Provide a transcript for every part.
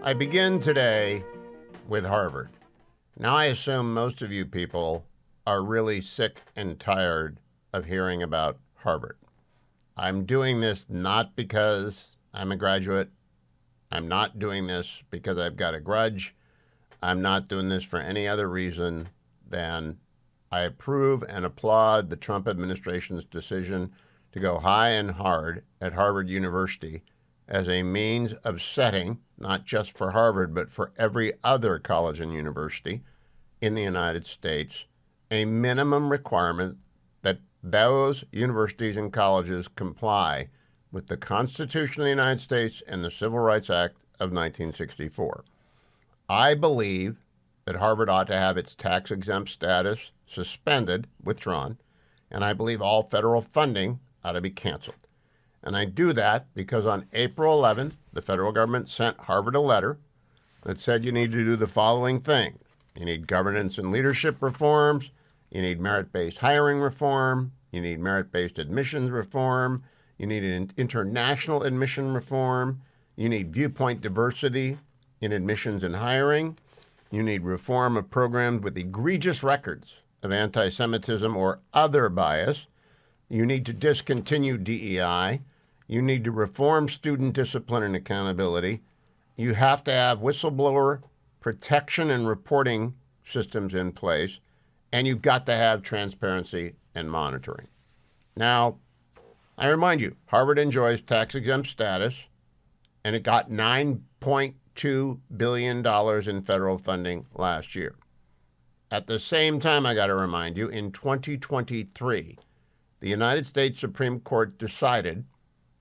I begin today with Harvard. Now, I assume most of you people are really sick and tired of hearing about Harvard. I'm doing this not because I'm a graduate. I'm not doing this because I've got a grudge. I'm not doing this for any other reason than I approve and applaud the Trump administration's decision to go high and hard at Harvard University as a means of setting, not just for Harvard, but for every other college and university in the United States, a minimum requirement that those universities and colleges comply with the Constitution of the United States and the Civil Rights Act of 1964. I believe that Harvard ought to have its tax-exempt status suspended, withdrawn, and I believe all federal funding ought to be canceled. And I do that because on April 11th, the federal government sent Harvard a letter that said you need to do the following things. You need governance and leadership reforms. You need merit-based hiring reform. You need merit-based admissions reform. You need an international admission reform. You need viewpoint diversity in admissions and hiring. You need reform of programs with egregious records of anti-Semitism or other bias. You need to discontinue DEI. You need to reform student discipline and accountability. You have to have whistleblower protection and reporting systems in place. And you've got to have transparency and monitoring. Now, I remind you, Harvard enjoys tax-exempt status, and it got $9.2 billion in federal funding last year. At the same time, I got to remind you, in 2023, the United States Supreme Court decided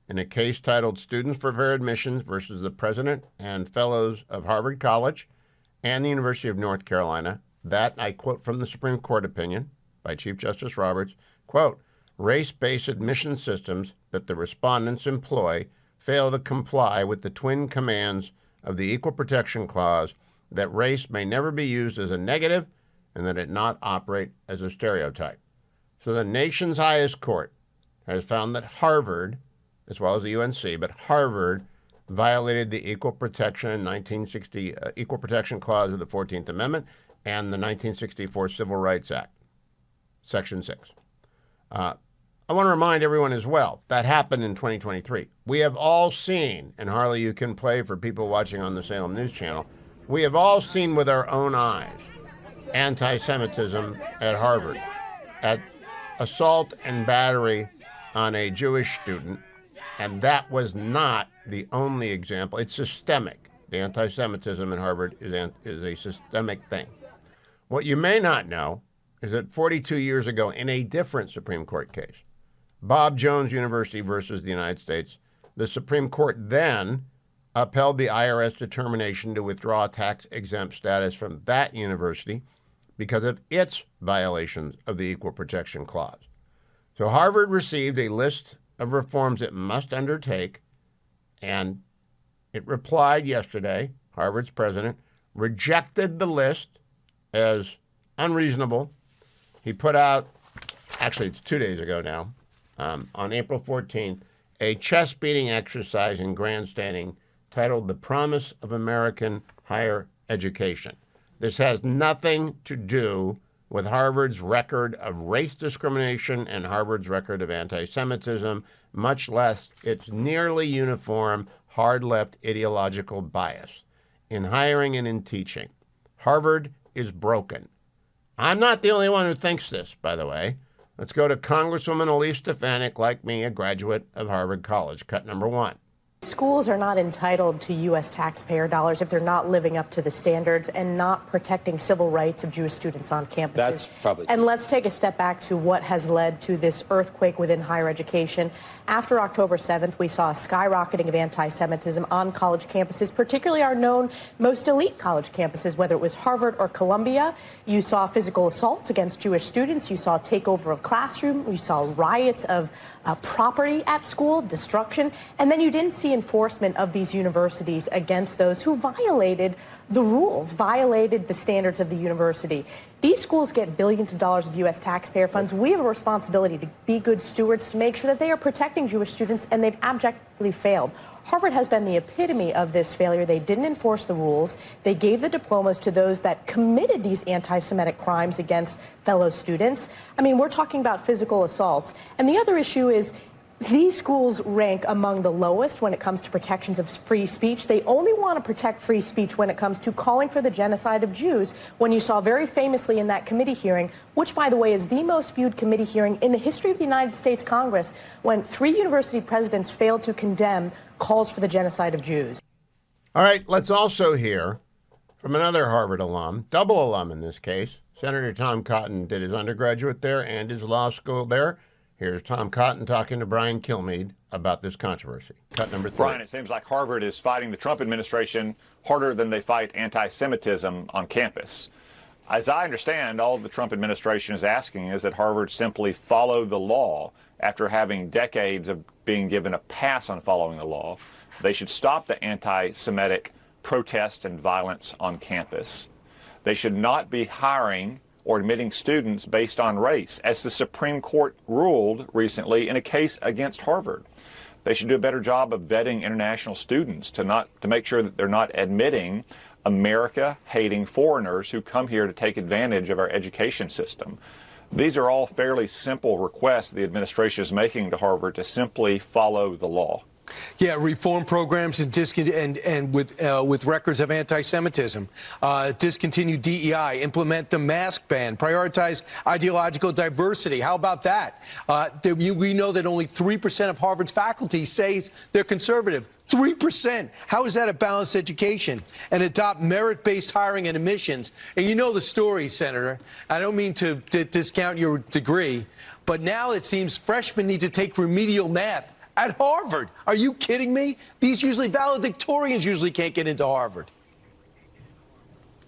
in a case titled Students for Fair Admissions versus the President and Fellows of Harvard College and the University of North Carolina, that, I quote from the Supreme Court opinion by Chief Justice Roberts, quote, race-based admission systems that the respondents employ fail to comply with the twin commands of the Equal Protection Clause that race may never be used as a negative and that it not operate as a stereotype. So the nation's highest court has found that Harvard, as well as the UNC, but Harvard violated the Equal Protection Equal Protection Clause of the 14th Amendment and the 1964 Civil Rights Act, Section 6. I want to remind everyone as well, that happened in 2023. We have all seen, and Harley, you can play for people watching on the Salem News Channel, we have all seen with our own eyes anti-Semitism at Harvard, at assault and battery on a Jewish student, and that was not the only example. It's systemic. The anti-Semitism at Harvard is a systemic thing. What you may not know is that 42 years ago, in a different Supreme Court case, Bob Jones University versus the United States, the Supreme Court then upheld the IRS determination to withdraw tax-exempt status from that university because of its violations of the Equal Protection Clause. So Harvard received a list of reforms it must undertake, and it replied yesterday. Harvard's president rejected the list as unreasonable. He put out, actually it's 2 days ago now, on April 14th, a chest-beating exercise in grandstanding titled The Promise of American Higher Education. This has nothing to do with Harvard's record of race discrimination and Harvard's record of anti-Semitism, much less its nearly uniform hard-left ideological bias in hiring and in teaching. Harvard is broken. I'm not the only one who thinks this, by the way. Let's go to Congresswoman Elise Stefanik, like me, a graduate of Harvard College. Cut number one. Schools are not entitled to U.S. taxpayer dollars if they're not living up to the standards and not protecting civil rights of Jewish students on campuses. That's probably true. And let's take a step back to what has led to this earthquake within higher education. After October 7th, we saw a skyrocketing of anti-Semitism on college campuses, particularly our known most elite college campuses, whether it was Harvard or Columbia. You saw physical assaults against Jewish students. You saw takeover of classrooms. You saw riots of property at school, destruction. And then you didn't see enforcement of these universities against those who violated the rules, violated the standards of the university. These schools get billions of dollars of U.S. taxpayer funds. We have a responsibility to be good stewards to make sure that they are protecting Jewish students, and they've abjectly failed. Harvard has been the epitome of this failure. They didn't enforce the rules. They gave the diplomas to those that committed these anti-Semitic crimes against fellow students. I mean, we're talking about physical assaults. And the other issue is these schools rank among the lowest when it comes to protections of free speech. They only want to protect free speech when it comes to calling for the genocide of Jews, when you saw very famously in that committee hearing, which, by the way, is the most viewed committee hearing in the history of the United States Congress, when 3 university presidents failed to condemn calls for the genocide of Jews. All right, let's also hear from another Harvard alum, double alum in this case. Senator Tom Cotton did his undergraduate there and his law school there. Here's Tom Cotton talking to Brian Kilmeade about this controversy. Cut number 3. Brian, it seems like Harvard is fighting the Trump administration harder than they fight anti-Semitism on campus. As I understand, all the Trump administration is asking is that Harvard simply follow the law after having decades of being given a pass on following the law. They should stop the anti-Semitic protest and violence on campus. They should not be hiring or admitting students based on race, as the Supreme Court ruled recently in a case against Harvard. They should do a better job of vetting international students to make sure that they're not admitting America-hating foreigners who come here to take advantage of our education system. These are all fairly simple requests the administration is making to Harvard to simply follow the law. Yeah, reform programs and with records of anti-Semitism, discontinue DEI, implement the mask ban, prioritize ideological diversity. How about that? We know that only 3% of Harvard's faculty says they're conservative. 3%. How is that a balanced education? And adopt merit-based hiring and admissions. And you know the story, Senator. I don't mean to discount your degree, but now it seems freshmen need to take remedial math at Harvard. Are you kidding me? These valedictorians usually can't get into Harvard.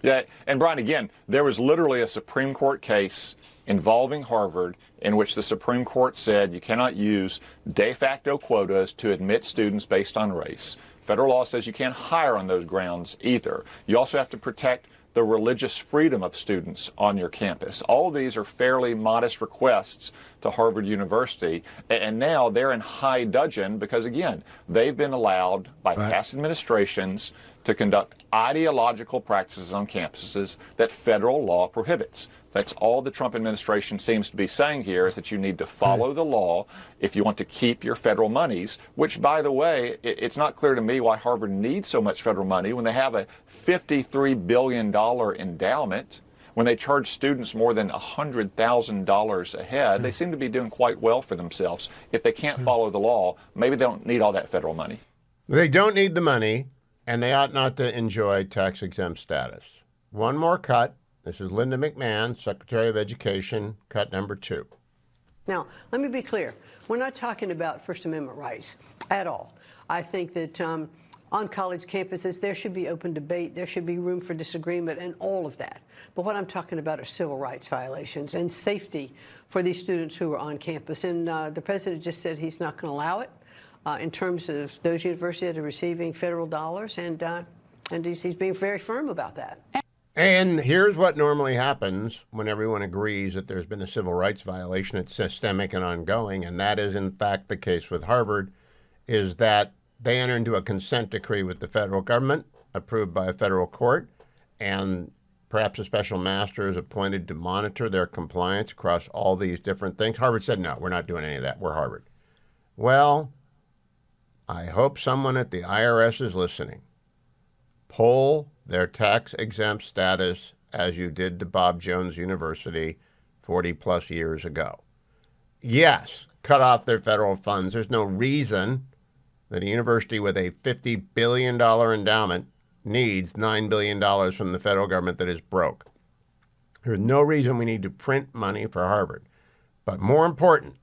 Yeah, and Brian, again, there was literally a Supreme Court case involving Harvard in which the Supreme Court said you cannot use de facto quotas to admit students based on race. Federal law says you can't hire on those grounds either. You also have to protect the religious freedom of students on your campus. All of these are fairly modest requests to Harvard University, and now they're in high dudgeon because, again, they've been allowed by past administrations to conduct ideological practices on campuses that federal law prohibits. That's all the Trump administration seems to be saying here, is that you need to follow the law if you want to keep your federal monies, which, by the way, it's not clear to me why Harvard needs so much federal money when they have a $53 billion endowment, when they charge students more than $100,000 a head. They seem to be doing quite well for themselves. If they can't follow the law, maybe they don't need all that federal money. They don't need the money, and they ought not to enjoy tax-exempt status. One more cut. This is Linda McMahon, Secretary of Education, cut number 2. Now, let me be clear. We're not talking about First Amendment rights at all. I think that on college campuses, there should be open debate. There should be room for disagreement and all of that. But what I'm talking about are civil rights violations and safety for these students who are on campus. And the president just said he's not going to allow it in terms of those universities that are receiving federal dollars. And he's being very firm about that. And here's what normally happens when everyone agrees that there's been a civil rights violation. It's systemic and ongoing, and that is, in fact, the case with Harvard, is that they enter into a consent decree with the federal government, approved by a federal court, and perhaps a special master is appointed to monitor their compliance across all these different things. Harvard said, no, we're not doing any of that. We're Harvard. Well, I hope someone at the IRS is listening. Pull their tax-exempt status as you did to Bob Jones University 40-plus years ago. Yes, cut off their federal funds. There's no reason that a university with a $50 billion endowment needs $9 billion from the federal government that is broke. There's no reason we need to print money for Harvard. But more important,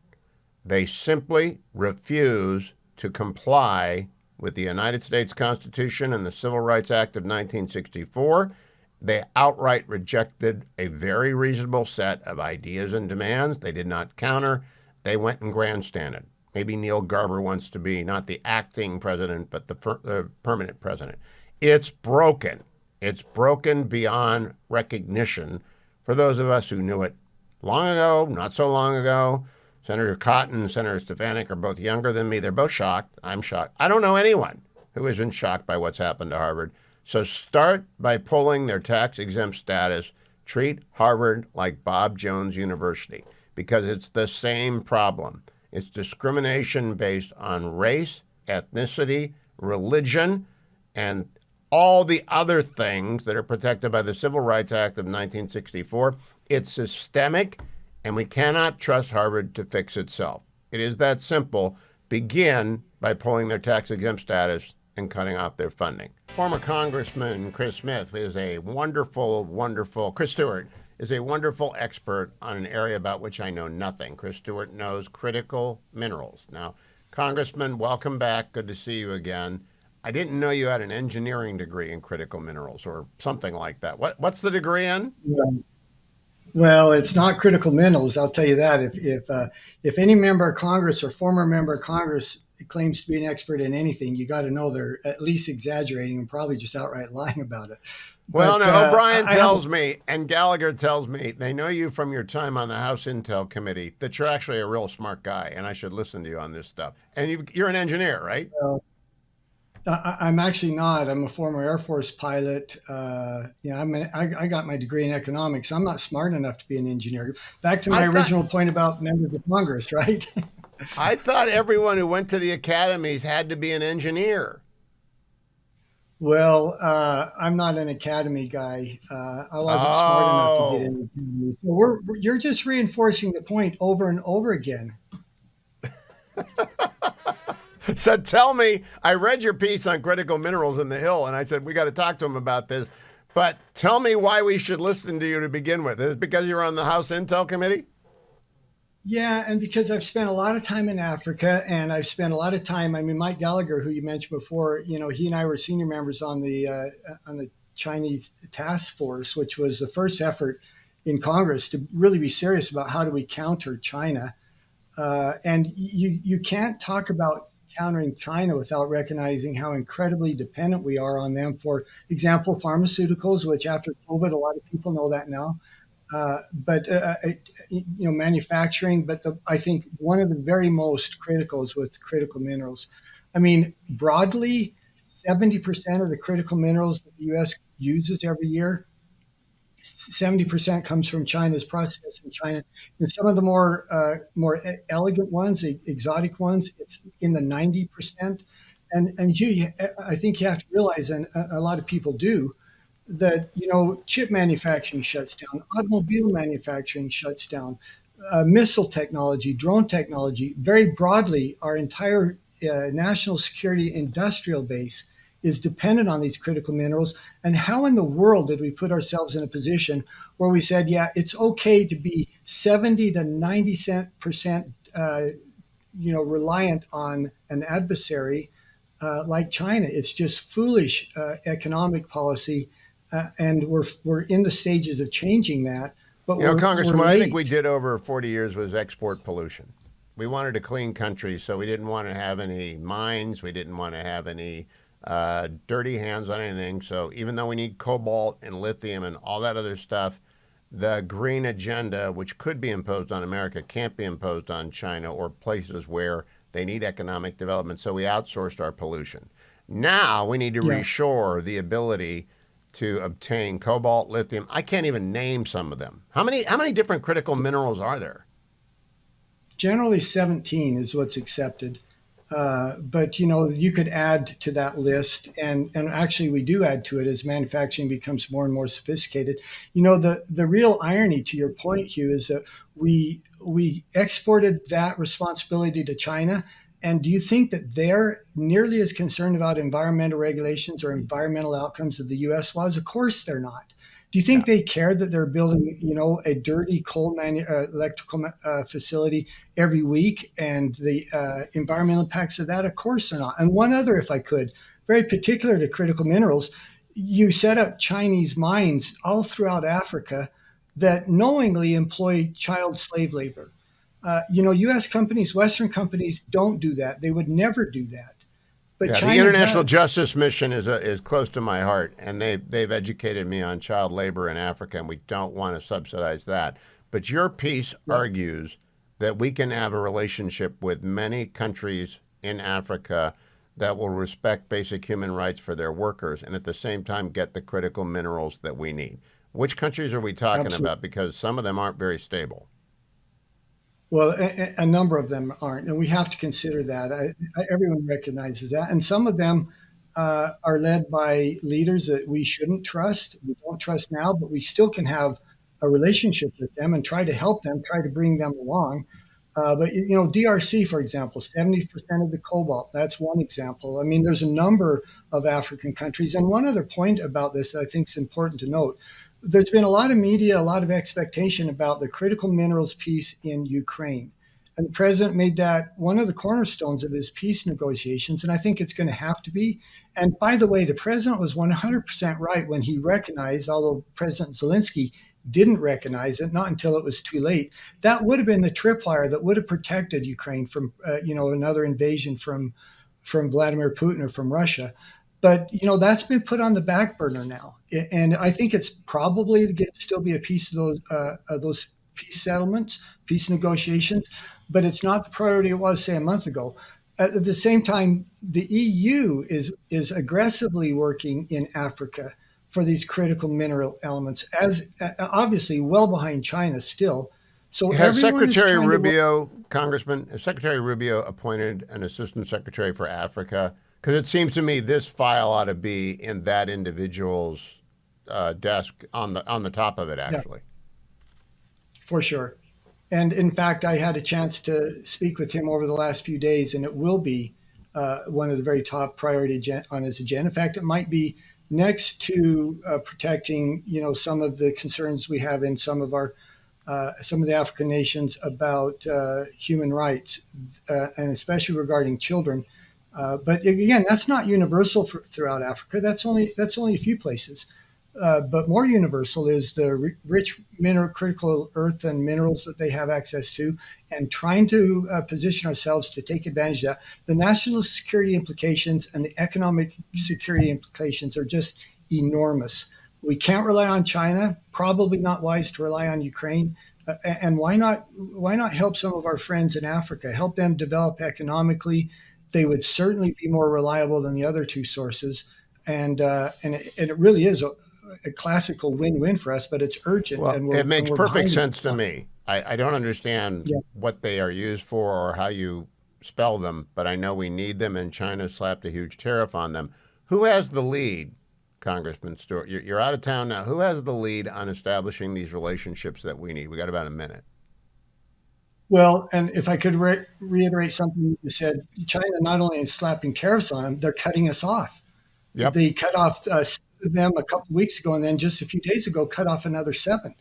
they simply refuse to comply with the United States Constitution and the Civil Rights Act of 1964. They outright rejected a very reasonable set of ideas and demands. They did not counter. They went and grandstanded. Maybe Neil Garber wants to be not the acting president, but the permanent president. It's broken. It's broken beyond recognition for those of us who knew it long ago, not so long ago. Senator Cotton and Senator Stefanik are both younger than me. They're both shocked. I'm shocked. I don't know anyone who isn't shocked by what's happened to Harvard. So start by pulling their tax-exempt status. Treat Harvard like Bob Jones University, because it's the same problem. It's discrimination based on race, ethnicity, religion, and all the other things that are protected by the Civil Rights Act of 1964. It's systemic, and we cannot trust Harvard to fix itself. It is that simple. Begin by pulling their tax-exempt status and cutting off their funding. Former Congressman Chris Stewart is a wonderful expert on an area about which I know nothing. Chris Stewart knows critical minerals. Now, Congressman, welcome back. Good to see you again. I didn't know you had an engineering degree in critical minerals or something like that. What's the degree in? Well, it's not critical minerals. I'll tell you that. If any member of Congress or former member of Congress claims to be an expert in anything, you got to know they're at least exaggerating and probably just outright lying about it. Well, no, O'Brien tells me and Gallagher tells me they know you from your time on the House Intel Committee, that you're actually a real smart guy, and I should listen to you on this stuff. And you're an engineer, right? I'm actually not. I'm a former Air Force pilot. I got my degree in economics. I'm not smart enough to be an engineer. Back to my original point about members of Congress, right? I thought everyone who went to the academies had to be an engineer. Well, I'm not an academy guy. I wasn't smart enough to get in the academy. So you're just reinforcing the point over and over again. So tell me, I read your piece on critical minerals in the Hill, and I said, we got to talk to him about this. But tell me why we should listen to you to begin with. Is it because you're on the House Intel Committee? Yeah, and because I've spent a lot of time in Africa, and I've spent a lot of time. I mean, Mike Gallagher, who you mentioned before, he and I were senior members on the Chinese task force, which was the first effort in Congress to really be serious about how do we counter China. And you can't talk about countering China without recognizing how incredibly dependent we are on them. For example, pharmaceuticals, which after COVID, a lot of people know that now. But manufacturing. But I think one of the very most critical is with critical minerals. I mean, broadly, 70% of the critical minerals that the U.S. uses every year, 70% comes from China's processed in China. And some of the more elegant ones, exotic ones, it's in the 90%. And I think you have to realize, and a lot of people do, that chip manufacturing shuts down, automobile manufacturing shuts down, missile technology, drone technology. Very broadly, our entire national security industrial base is dependent on these critical minerals. And how in the world did we put ourselves in a position where we said, yeah, it's okay to be 70 to 90% reliant on an adversary like China? It's just foolish economic policy. And we're in the stages of changing that. But Congressman, what I think we did over 40 years was export pollution. We wanted a clean country, so we didn't want to have any mines. We didn't want to have any dirty hands on anything. So even though we need cobalt and lithium and all that other stuff, the green agenda, which could be imposed on America, can't be imposed on China or places where they need economic development. So we outsourced our pollution. Now we need to reshore the ability to obtain cobalt, lithium. I can't even name some of them. How many different critical minerals are there? Generally 17 is what's accepted. But you could add to that list, and actually we do add to it as manufacturing becomes more and more sophisticated. The real irony to your point, Hugh, is that we exported that responsibility to China. And do you think that they're nearly as concerned about environmental regulations or environmental outcomes of the U.S. was? Of course they're not. Do you think they care that they're building, a dirty coal electrical facility every week and the environmental impacts of that? Of course they're not. And one other, if I could, very particular to critical minerals, you set up Chinese mines all throughout Africa that knowingly employ child slave labor. U.S. companies, Western companies don't do that. They would never do that. But China the International does. Justice Mission is close to my heart, and they've educated me on child labor in Africa, and we don't want to subsidize that. But your piece argues that we can have a relationship with many countries in Africa that will respect basic human rights for their workers and at the same time get the critical minerals that we need. Which countries are we talking Absolutely. about? Because some of them aren't very stable. Well, a number of them aren't, and we have to consider that. Everyone recognizes that, and some of them are led by leaders that we shouldn't trust. We don't trust now, but we still can have a relationship with them and try to help them, try to bring them along. But DRC, for example, 70% of the cobalt. That's one example. I mean, there's a number of African countries, and one other point about this that I think is important to note. There's been a lot of media, a lot of expectation about the critical minerals piece in Ukraine. And the president made that one of the cornerstones of his peace negotiations. And I think it's going to have to be. And by the way, the president was 100% right when he recognized, although President Zelensky didn't recognize it, not until it was too late, that would have been the tripwire that would have protected Ukraine from, another invasion from Vladimir Putin or from Russia. But that's been put on the back burner now, and I think it's probably to still be a piece of those peace settlements, peace negotiations, but it's not the priority it was, say, a month ago. At the same time, the EU is aggressively working in Africa for these critical mineral elements, as obviously well behind China still. So Has Secretary Rubio, Congressman, has Secretary Rubio appointed an assistant secretary for Africa? Because it seems to me this file ought to be in that individual's desk on the top of it, actually. Yeah, for sure. And in fact, I had a chance to speak with him over the last few days, and it will be one of the very top priority on his agenda. In fact, it might be next to protecting, some of the concerns we have in some of the African nations about human rights, and especially regarding children. But again, that's not universal throughout Africa. That's only a few places. But more universal is the rich critical earth and minerals that they have access to, and trying to position ourselves to take advantage of that. The national security implications and the economic security implications are just enormous. We can't rely on China. Probably not wise to rely on Ukraine. And why not help some of our friends in Africa? Help them develop economically. They would certainly be more reliable than the other two sources, and it really is a classical win-win for us. But it's urgent. Well, and it makes perfect sense it. to me. I don't understand what they are used for or how you spell them, but I know we need them, and China slapped a huge tariff on them. Who has the lead, Congressman Stewart? You're out of town now. Who has the lead on establishing these relationships that we need? We got about a minute. Well, and if I could reiterate something you said, China not only is slapping tariffs on them, they're cutting us off. Yep. They cut off them a couple of weeks ago, and then just a few days ago, cut off another 7.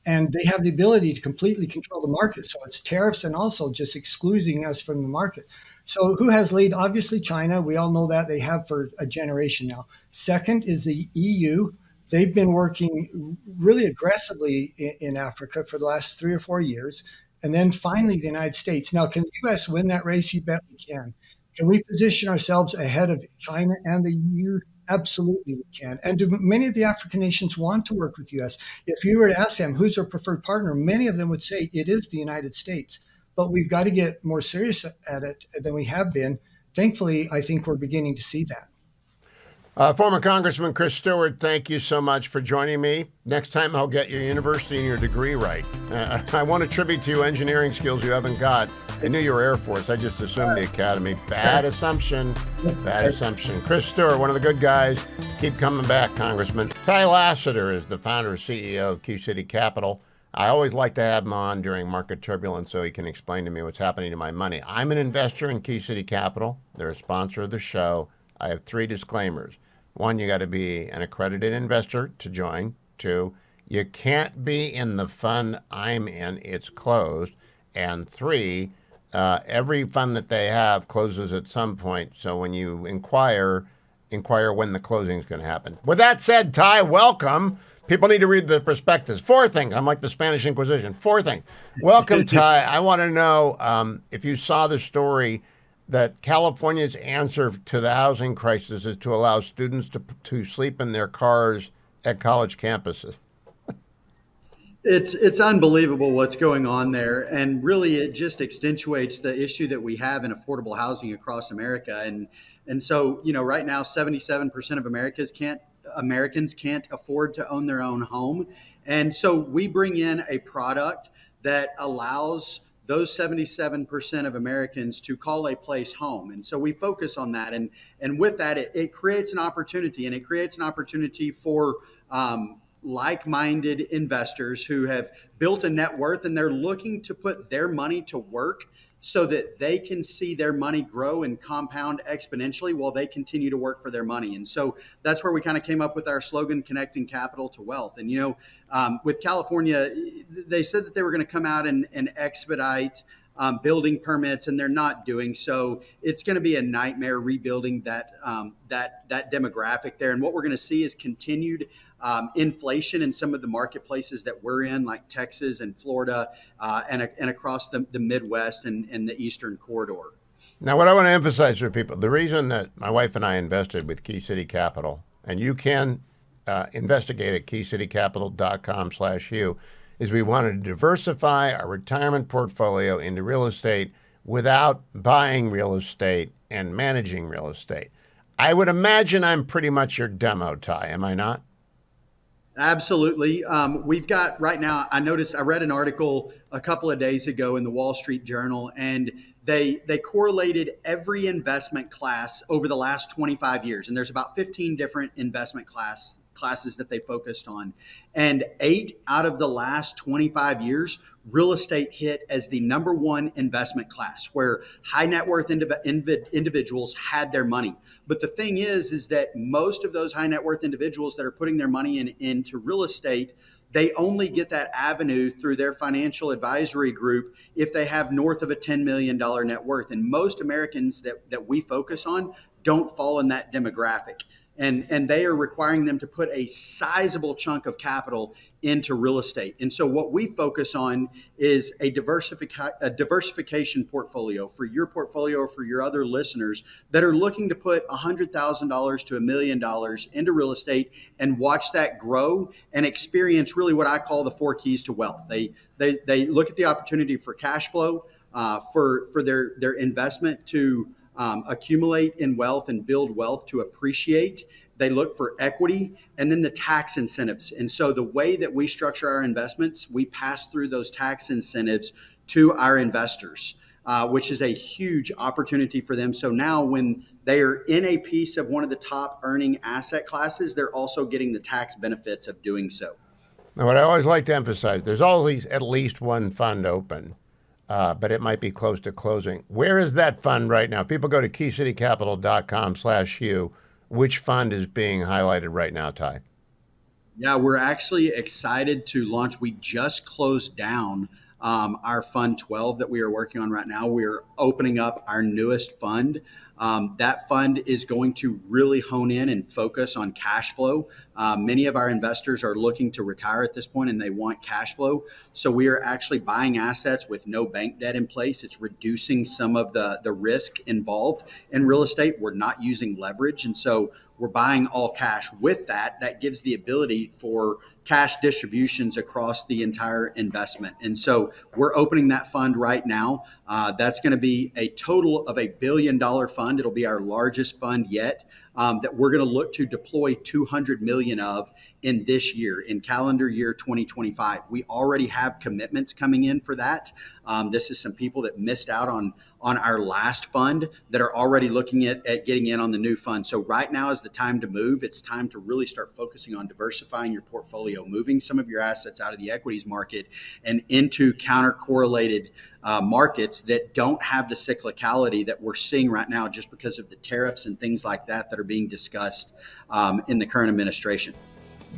And they have the ability to completely control the market. So it's tariffs and also just excluding us from the market. So who has lead? Obviously, China. We all know that. They have for a generation now. Second is the EU. They've been working really aggressively in Africa for the last 3 or 4 years. And then finally, the United States. Now, can the U.S. win that race? You bet we can. Can we position ourselves ahead of China and the EU? Absolutely, we can. And do many of the African nations want to work with U.S.? If you were to ask them who's their preferred partner, many of them would say it is the United States. But we've got to get more serious at it than we have been. Thankfully, I think we're beginning to see that. Former Congressman Chris Stewart, thank you so much for joining me. Next time I'll get your university and your degree right. I want to attribute to you engineering skills you haven't got. I knew you were Air Force. I just assumed the Academy. Bad assumption. Bad assumption. Chris Stewart, one of the good guys. Keep coming back, Congressman. Ty Lassiter is the founder and CEO of Key City Capital. I always like to have him on during market turbulence so he can explain to me what's happening to my money. I'm an investor in Key City Capital. They're a sponsor of the show. I have 3 disclaimers. 1, you got to be an accredited investor to join. 2, you can't be in the fund I'm in. It's closed. And 3, every fund that they have closes at some point. So when you inquire when the closing is going to happen. With that said, Ty, welcome. People need to read the prospectus. 4 things. I'm like the Spanish Inquisition. 4 things. Welcome, Ty. I want to know if you saw the story that California's answer to the housing crisis is to allow students to sleep in their cars at college campuses. It's unbelievable what's going on there, and really it just accentuates the issue that we have in affordable housing across America. And so, right now 77% of Americans can't afford to own their own home. And so we bring in a product that allows those 77% of Americans to call a place home. And so we focus on that. And with that, it creates an opportunity, and it creates an opportunity for like-minded investors who have built a net worth, and they're looking to put their money to work so that they can see their money grow and compound exponentially while they continue to work for their money. And so that's where we kind of came up with our slogan, connecting capital to wealth. And, with California, they said that they were going to come out and expedite building permits, and they're not doing so. It's going to be a nightmare rebuilding that demographic there. And what we're going to see is continued inflation in some of the marketplaces that we're in, like Texas and Florida, and across the Midwest and the Eastern corridor. Now, what I want to emphasize for people, the reason that my wife and I invested with Key City Capital, and you can investigate at keycitycapital.com/Hugh, is we wanted to diversify our retirement portfolio into real estate without buying real estate and managing real estate. I would imagine I'm pretty much your demo, Ty, am I not? Absolutely. We've got right now, I read an article a couple of days ago in the Wall Street Journal, and they correlated every investment class over the last 25 years. And there's about 15 different investment classes that they focused on. And 8 out of the last 25 years, real estate hit as the number one investment class where high net worth individuals had their money. But the thing is that most of those high net worth individuals that are putting their money into real estate, they only get that avenue through their financial advisory group if they have north of a $10 million net worth. And most Americans that we focus on don't fall in that demographic. And they are requiring them to put a sizable chunk of capital into real estate. And so what we focus on is a diversification portfolio for your portfolio or for your other listeners that are looking to put $100,000 to $1 million into real estate and watch that grow and experience really what I call the 4 keys to wealth. They look at the opportunity for cash flow, for their investment to accumulate in wealth and build wealth to appreciate. They look for equity, and then the tax incentives. And so the way that we structure our investments, we pass through those tax incentives to our investors, which is a huge opportunity for them. So now when they are in a piece of one of the top earning asset classes, they're also getting the tax benefits of doing so. Now, what I always like to emphasize, there's always at least one fund open. But it might be close to closing. Where is that fund right now? People go to keycitycapital.com/Hugh. Which fund is being highlighted right now, Ty? Yeah, we're actually excited to launch. We just closed down our Fund 12 that we are working on right now. We're opening up our newest fund. That fund is going to really hone in and focus on cash flow. Many of our investors are looking to retire at this point and they want cash flow. So we are actually buying assets with no bank debt in place. It's reducing some of the risk involved in real estate. We're not using leverage. And so we're buying all cash. With that gives the ability for cash distributions across the entire investment. And so we're opening that fund right now. That's going to be a total of $1 billion fund. It'll be our largest fund yet, that we're going to look to deploy $200 million of in this year, in calendar year 2025. We already have commitments coming in for that. This is some people that missed out on our last fund that are already looking at getting in on the new fund. So right now is the time to move. It's time to really start focusing on diversifying your portfolio, moving some of your assets out of the equities market and into counter-correlated markets that don't have the cyclicality that we're seeing right now just because of the tariffs and things like that are being discussed in the current administration.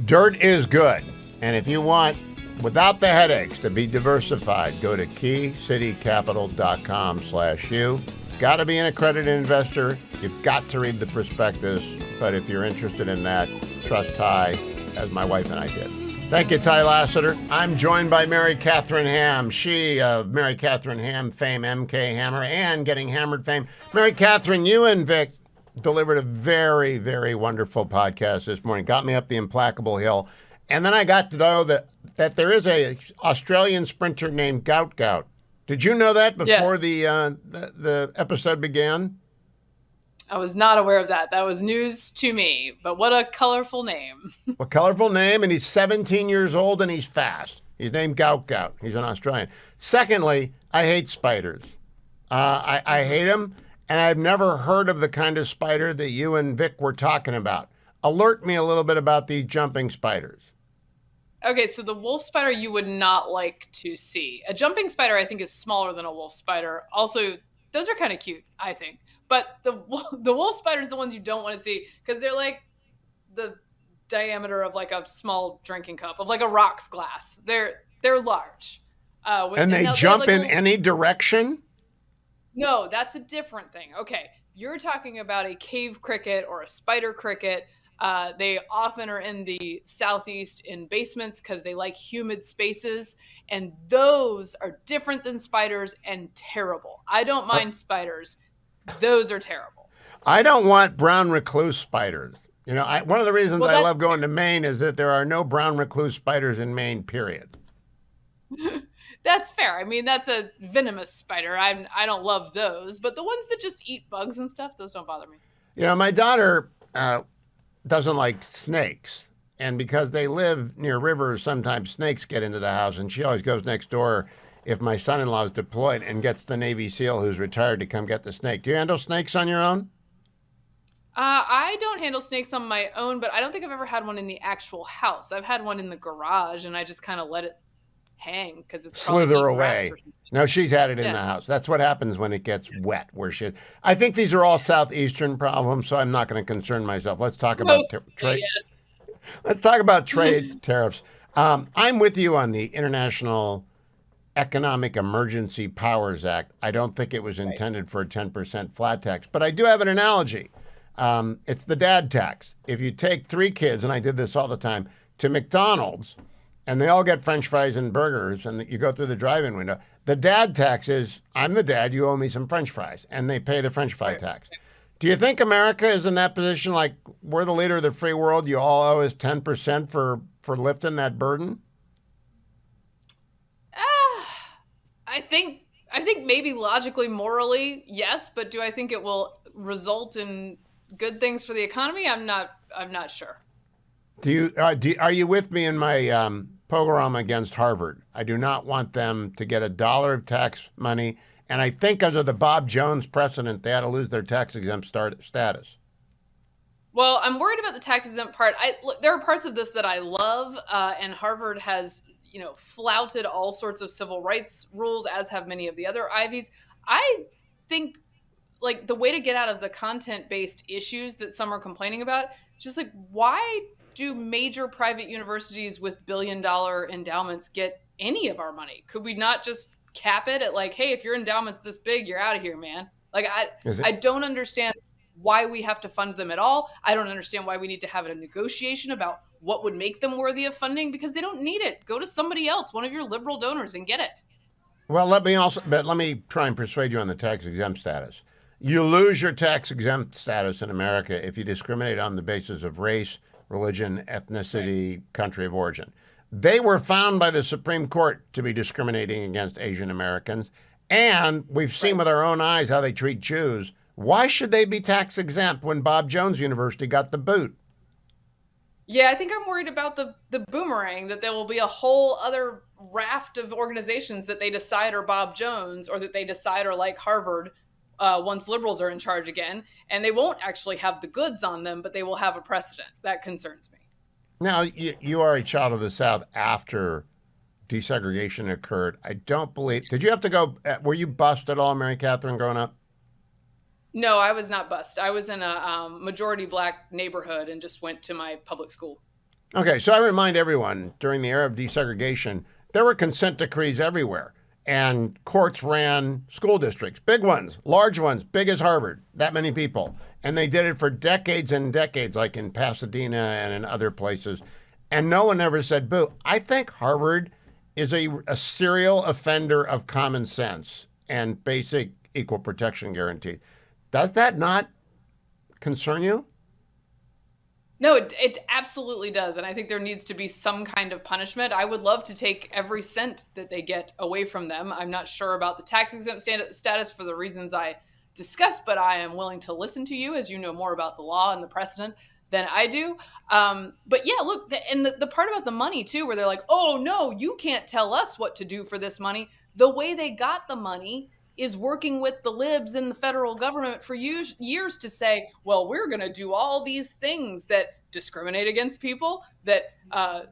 Dirt is good. And if you want, without the headaches, to be diversified, go to keycitycapital.com/Hugh. Got to be an accredited investor. You've got to read the prospectus. But if you're interested in that, trust Ty, as my wife and I did. Thank you, Ty Lassiter. I'm joined by Mary Catherine Ham. She of Mary Catherine Ham fame, MK Hammer, and Getting Hammered fame. Mary Catherine, you and Vic delivered a very, very wonderful podcast this morning. Got me up the implacable hill. And then I got to know that there is a Australian sprinter named Gout Gout. Did you know that before the episode began? I was not aware of that. That was news to me. But what a colorful name. A colorful name, and he's 17 years old, and he's fast. He's named Gout Gout. He's an Australian. Secondly, I hate spiders. I hate them, and I've never heard of the kind of spider that you and Vic were talking about. Alert me a little bit about these jumping spiders. Okay, so the wolf spider you would not like to see. A jumping spider, I think, is smaller than a wolf spider. Also, those are kind of cute, I think. But the wolf spiders, the ones you don't want to see, because they're like the diameter of like a small drinking cup, of like a rocks glass. They're large. And they jump in any direction? No, that's a different thing. Okay, you're talking about a cave cricket or a spider cricket. They often are in the southeast in basements because they like humid spaces. And those are different than spiders and terrible. I don't mind spiders. Those are terrible. I don't want brown recluse spiders. You know, one of the reasons I love going to Maine is that there are no brown recluse spiders in Maine, period. That's fair. I mean, that's a venomous spider. I don't love those. But the ones that just eat bugs and stuff, those don't bother me. You know, my daughter doesn't like snakes. And because they live near rivers, sometimes snakes get into the house. And she always goes next door if my son-in-law is deployed and gets the Navy SEAL who's retired to come get the snake. Do you handle snakes on your own? I don't handle snakes on my own, but I don't think I've ever had one in the actual house. I've had one in the garage, and I just kind of let it hang because it's probably slither away. No, she's had it in the house. That's what happens when it gets wet. I think these are all southeastern problems, so I'm not going to concern myself. Let's talk about trade. Let's talk about trade tariffs. I'm with you on the International Economic Emergency Powers Act. I don't think it was intended for a 10% flat tax, but I do have an analogy. It's the dad tax. If you take 3 kids, and I did this all the time, to McDonald's, and they all get French fries and burgers, and you go through the drive-in window, the dad tax is, I'm the dad, you owe me some French fries, and they pay the French fry tax. Do you think America is in that position, like we're the leader of the free world, you all owe us 10% for lifting that burden? I think maybe logically, morally, yes, but do I think it will result in good things for the economy? I'm not sure. Are you with me in my pogrom against Harvard? I do not want them to get $1 of tax money, and I think under the Bob Jones precedent, they ought to lose their tax-exempt status. Well, I'm worried about the tax-exempt part. There are parts of this that I love, and Harvard has flouted all sorts of civil rights rules, as have many of the other Ivies. I think like the way to get out of the content-based issues that some are complaining about, just like, why do major private universities with billion-dollar endowments get any of our money? Could we not just cap it at like, hey, if your endowment's this big, you're out of here, man? Like, I don't understand why we have to fund them at all. I don't understand why we need to have a negotiation about what would make them worthy of funding, because they don't need it. Go to somebody else, one of your liberal donors, and get it. Well, let me try and persuade you on the tax-exempt status. You lose your tax-exempt status in America if you discriminate on the basis of race, religion, ethnicity, country of origin. They were found by the Supreme Court to be discriminating against Asian Americans, and we've seen with our own eyes how they treat Jews. Why should they be tax-exempt when Bob Jones University got the boot? Yeah, I think I'm worried about the boomerang, that there will be a whole other raft of organizations that they decide are Bob Jones, or that they decide are like Harvard once liberals are in charge again, and they won't actually have the goods on them, but they will have a precedent. That concerns me. Now, you are a child of the South after desegregation occurred. I don't believe, did you have to go, were you bused at all, Mary Catherine, growing up? No, I was not bused. I was in a majority black neighborhood and just went to my public school. Okay, so I remind everyone, during the era of desegregation, there were consent decrees everywhere. And courts ran school districts, big ones, large ones, big as Harvard, that many people. And they did it for decades and decades, like in Pasadena and in other places. And no one ever said boo. I think Harvard is a serial offender of common sense and basic equal protection guarantees. Does that not concern you? No, it absolutely does. And I think there needs to be some kind of punishment. I would love to take every cent that they get away from them. I'm not sure about the tax exempt status for the reasons I discussed, but I am willing to listen to you as you know more about the law and the precedent than I do. But yeah, look, and the part about the money too, where they're like, oh no, you can't tell us what to do for this money. The way they got the money is working with the libs in the federal government for years to say, well, we're going to do all these things that discriminate against people, that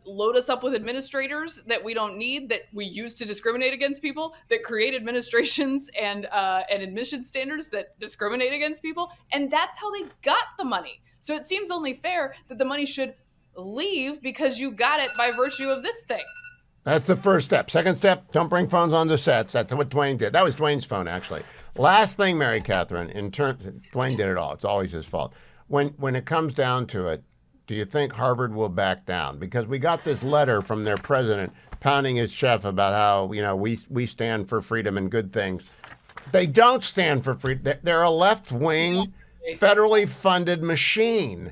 load us up with administrators that we don't need, that we use to discriminate against people, that create administrations and admission standards that discriminate against people. And that's how they got the money. So it seems only fair that the money should leave because you got it by virtue of this thing. That's the first step. Second step, don't bring phones on the sets. That's what Dwayne did. That was Dwayne's phone, actually. Last thing, Mary Catherine, Dwayne did it all. It's always his fault. When it comes down to it, do you think Harvard will back down? Because we got this letter from their president pounding his chest about how, we stand for freedom and good things. They don't stand for freedom. They're a left-wing, federally funded machine.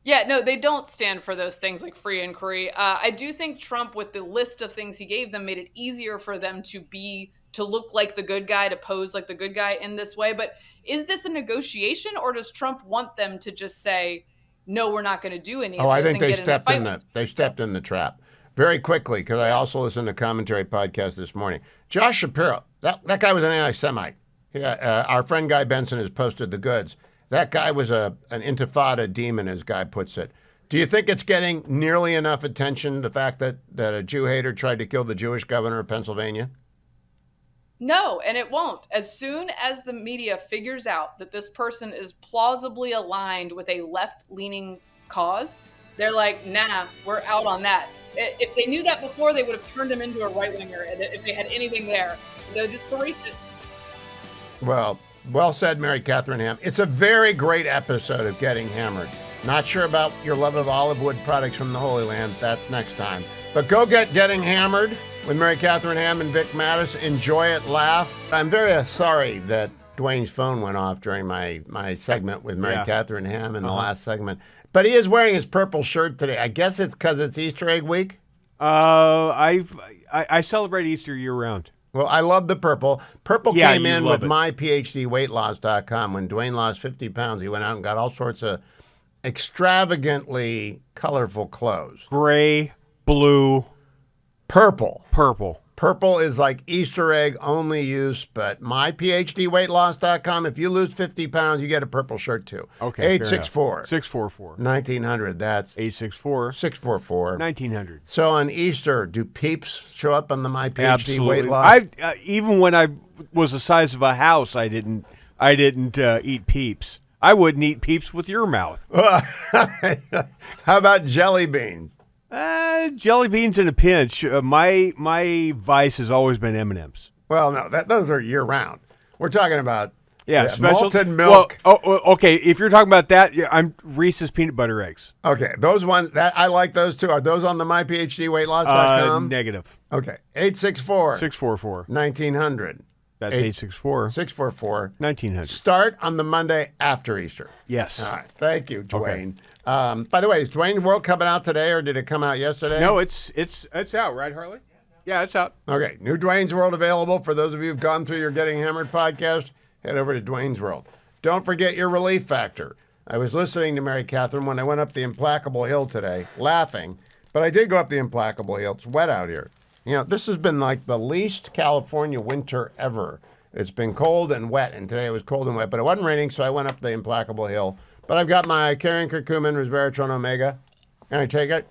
Yeah, no, they don't stand for those things like free inquiry. I do think Trump, with the list of things he gave them, made it easier for them to look like the good guy, to pose like the good guy in this way. But is this a negotiation, or does Trump want them to just say, no, we're not going to do any of this? I think they stepped in the trap very quickly, because I also listened to Commentary Podcast this morning. Josh Shapiro, that guy was an anti-Semite. Our friend Guy Benson has posted the goods. That guy was an intifada demon, as Guy puts it. Do you think it's getting nearly enough attention, the fact that a Jew hater tried to kill the Jewish governor of Pennsylvania? No, and it won't. As soon as the media figures out that this person is plausibly aligned with a left-leaning cause, they're like, nah, we're out on that. If they knew that before, they would have turned him into a right-winger if they had anything there. They'll just erase it. Well said, Mary Catherine Ham. It's a very great episode of Getting Hammered. Not sure about your love of olive wood products from the Holy Land. That's next time. But go get Getting Hammered with Mary Catherine Ham and Vic Mattis. Enjoy it, laugh. I'm very sorry that Dwayne's phone went off during my segment with Mary Catherine Ham in the last segment. But he is wearing his purple shirt today. I guess it's because it's Easter egg week. I celebrate Easter year round. Well, I love the purple. Purple came in with myphdweightloss.com. When Dwayne lost 50 pounds, he went out and got all sorts of extravagantly colorful clothes. Gray, blue, purple. Purple is like Easter egg only use, but myphdweightloss.com. If you lose 50 pounds, you get a purple shirt too. Okay. 864-644-1900. That's 864-644-1900. So on Easter, do peeps show up on the MyPhD weight loss? I even when I was the size of a house, I didn't eat peeps. I wouldn't eat peeps with your mouth. How about jelly beans? Jelly beans in a pinch. My vice has always been M&Ms. Well, no, those are year round. We're talking about special malted milk. Well, okay. If you're talking about that, I'm Reese's peanut butter eggs. Okay, those ones I like those too. Are those on the myphdweightloss.com? Negative. Okay, 864-644-1900. That's 864-644-1900. Start on the Monday after Easter. Yes. All right. Thank you, Dwayne. Okay. By the way, is Dwayne's World coming out today, or did it come out yesterday? No, it's out, right, Harley? Yeah, it's out. Okay. New Dwayne's World available. For those of you who've gone through your Getting Hammered podcast, head over to Dwayne's World. Don't forget your relief factor. I was listening to Mary Catherine when I went up the Implacable Hill today, laughing. But I did go up the Implacable Hill. It's wet out here. This has been like the least California winter ever. It's been cold and wet, and today it was cold and wet, but it wasn't raining, so I went up the Implacable Hill. But I've got my Karen Curcumin Resveratrol Omega, and I take it.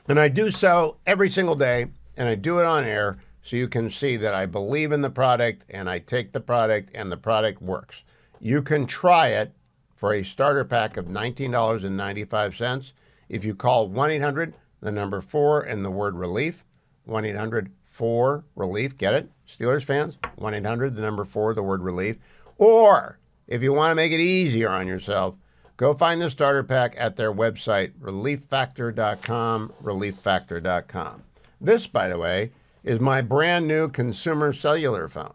And I do so every single day, and I do it on air so you can see that I believe in the product, and I take the product, and the product works. You can try it for a starter pack of $19.95 if you call 1-800 the number 4 and the word relief, 1-800-4-RELIEF. Get it? Steelers fans, 1-800, the number 4, the word relief. Or if you want to make it easier on yourself, go find the starter pack at their website, relieffactor.com, relieffactor.com. This, by the way, is my brand new consumer cellular phone.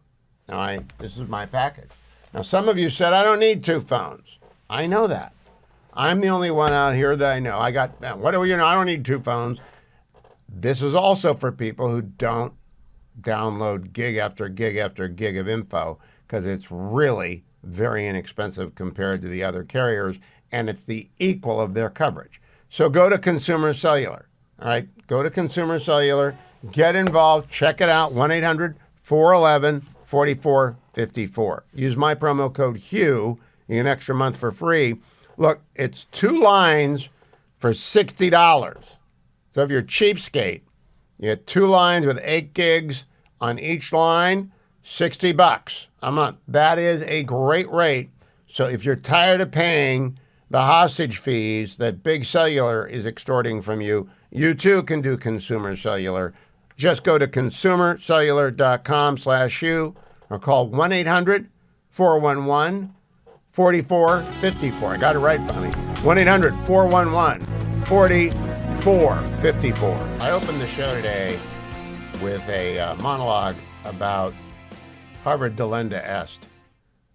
Now, this is my package. Now, some of you said I don't need 2 phones. I know that. I'm the only one out here that I know. I don't need 2 phones. This is also for people who don't download gig after gig after gig of info, because it's really very inexpensive compared to the other carriers, and it's the equal of their coverage. So go to Consumer Cellular. All right, go to Consumer Cellular, get involved, check it out, 1-800-411-4454. Use my promo code Hugh, you get an extra month for free. Look, it's 2 lines for $60. So if you're cheapskate, you get 2 lines with 8 gigs on each line, $60 a month. That is a great rate. So if you're tired of paying the hostage fees that Big Cellular is extorting from you, you too can do Consumer Cellular. Just go to consumercellular.com/Hugh or call 1-800-411-4454. I got it right, finally. 1-800-411-4454. I opened the show today with a monologue about Harvard Delenda Est.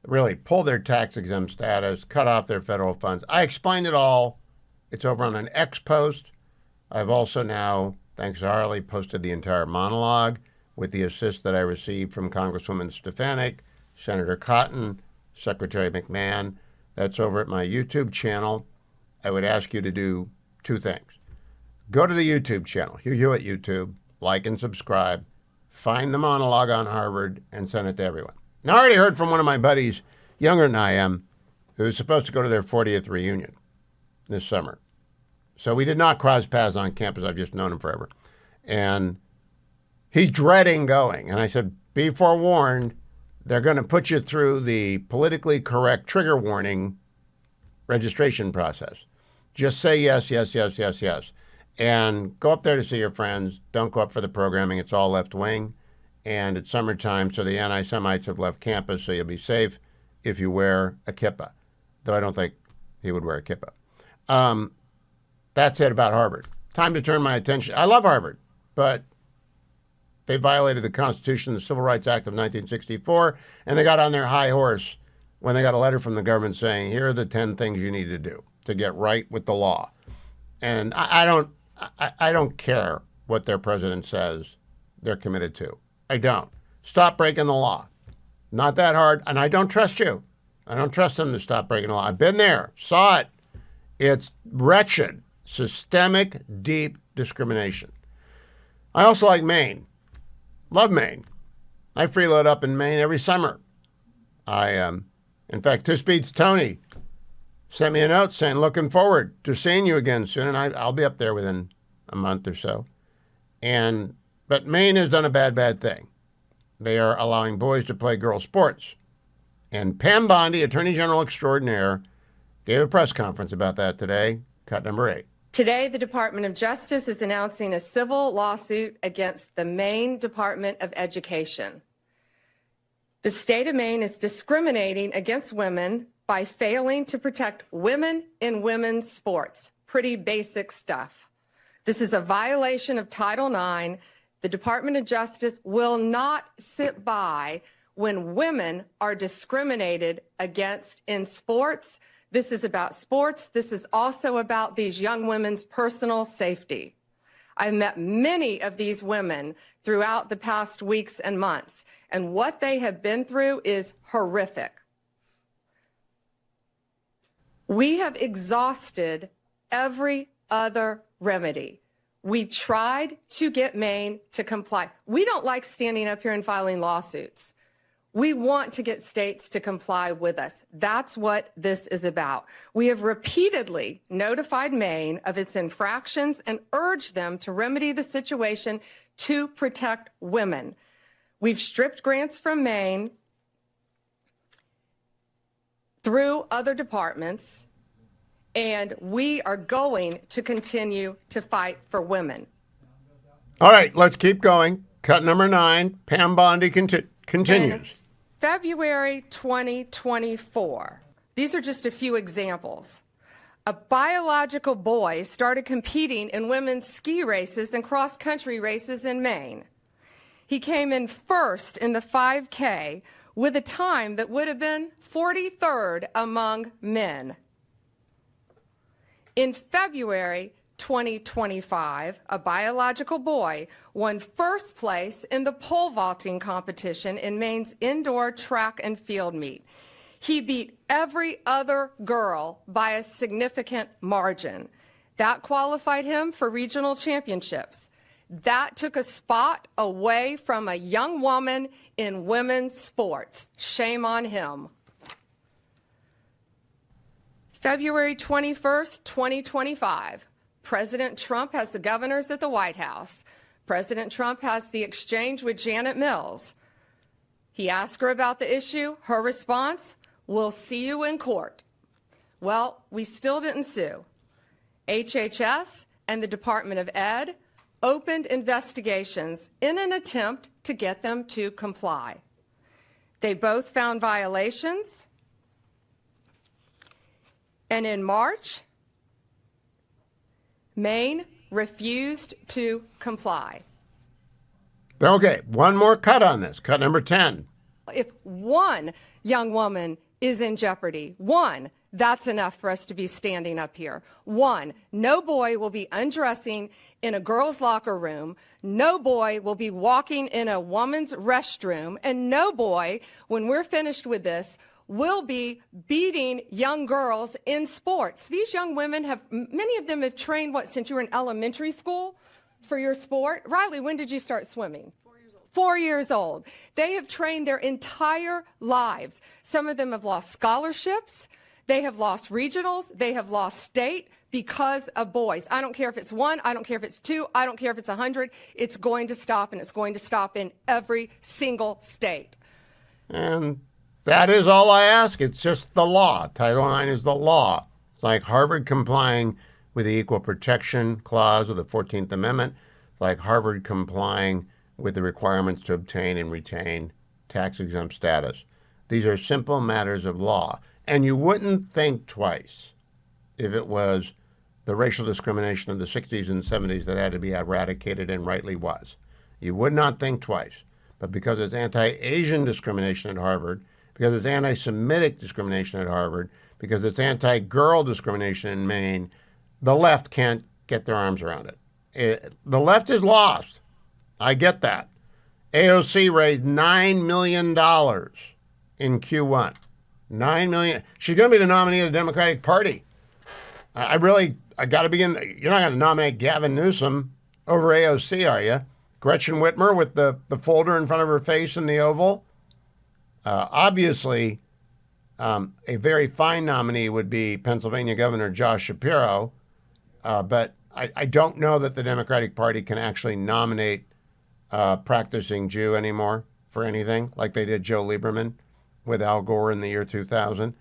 Really pull their tax-exempt status, cut off their federal funds. I explained it all. It's over on an X post. I've also now, thanks to Harley, posted the entire monologue with the assist that I received from Congresswoman Stefanik, Senator Cotton, Secretary McMahon. That's over at my YouTube channel. I would ask you to do 2 things. Go to the YouTube channel, Hugh Hewitt YouTube, like and subscribe, find the monologue on Harvard, and send it to everyone. Now, I already heard from one of my buddies, younger than I am, who's supposed to go to their 40th reunion this summer. So we did not cross paths on campus. I've just known him forever. And he's dreading going. And I said, be forewarned, they're going to put you through the politically correct trigger warning registration process. Just say yes, yes, yes, yes, yes. And go up there to see your friends. Don't go up for the programming. It's all left wing. And it's summertime, so the anti-Semites have left campus, so you'll be safe if you wear a kippah. Though I don't think he would wear a kippah. That's it about Harvard. Time to turn my attention. I love Harvard, but they violated the Constitution, the Civil Rights Act of 1964, and they got on their high horse when they got a letter from the government saying, here are the 10 things you need to do to get right with the law. And I don't care what their president says they're committed to. I don't. Stop breaking the law. Not that hard. And I don't trust you. I don't trust them to stop breaking the law. I've been there, saw it. It's wretched, systemic, deep discrimination. I also like Maine. Love Maine. I freeload up in Maine every summer. In fact, Two Speeds Tony sent me a note saying, looking forward to seeing you again soon. And I'll be up there within a month or so. But Maine has done a bad thing. They are allowing boys to play girls' sports. And Pam Bondi, Attorney General Extraordinaire, gave a press conference about that today. Cut number 8. Today, the Department of Justice is announcing a civil lawsuit against the Maine Department of Education. The state of Maine is discriminating against women by failing to protect women in women's sports. Pretty basic stuff. This is a violation of Title IX. The Department of Justice will not sit by when women are discriminated against in sports. This is about sports. This is also about these young women's personal safety. I've met many of these women throughout the past weeks and months, and what they have been through is horrific. We have exhausted every other remedy. We tried to get Maine to comply. We don't like standing up here and filing lawsuits. We want to get states to comply with us. That's what this is about. We have repeatedly notified Maine of its infractions and urged them to remedy the situation to protect women. We've stripped grants from Maine through other departments, and we are going to continue to fight for women. All right, let's keep going. Cut number 9. Pam Bondi continues. February 2024. These are just a few examples. A biological boy started competing in women's ski races and cross-country races in Maine. He came in first in the 5K with a time that would have been 43rd among men. In February 2025, a biological boy won first place in the pole vaulting competition in Maine's indoor track and field meet. He beat every other girl by a significant margin. That qualified him for regional championships. That took a spot away from a young woman in women's sports. Shame on him. February 21st, 2025. President Trump has the governors at the White House. President Trump has the exchange with Janet Mills. He asked her about the issue. Her response, "We'll see you in court." Well, we still didn't sue. HHS and the Department of Ed opened investigations in an attempt to get them to comply. They both found violations. And in March, Maine refused to comply. Okay, one more cut on this, cut number 10. If one young woman is in jeopardy, one, that's enough for us to be standing up here. One, no boy will be undressing in a girl's locker room. No boy will be walking in a woman's restroom. And no boy, when we're finished with this, will be beating young girls in sports. These young women have, many of them have trained, since you were in elementary school for your sport? Riley, when did you start swimming? 4 years old. They have trained their entire lives. Some of them have lost scholarships. They have lost regionals. They have lost state because of boys. I don't care if it's one. I don't care if it's two. I don't care if it's 100. It's going to stop, and it's going to stop in every single state. And that is all I ask. It's just the law. Title IX is the law. It's like Harvard complying with the Equal Protection Clause of the 14th Amendment. It's like Harvard complying with the requirements to obtain and retain tax-exempt status. These are simple matters of law. And you wouldn't think twice if it was the racial discrimination of the 60s and 70s that had to be eradicated, and rightly was. You would not think twice. But because it's anti-Asian discrimination at Harvard, because it's anti-Semitic discrimination at Harvard, because it's anti-girl discrimination in Maine, the left can't get their arms around it. The left is lost. I get that. AOC raised $9 million in Q1. $9 million. She's going to be the nominee of the Democratic Party. I got to begin. You're not going to nominate Gavin Newsom over AOC, are you? Gretchen Whitmer with the folder in front of her face in the Oval. Obviously, a very fine nominee would be Pennsylvania Governor Josh Shapiro, but I don't know that the Democratic Party can actually nominate a practicing Jew anymore for anything, like they did Joe Lieberman with Al Gore in the year 2000.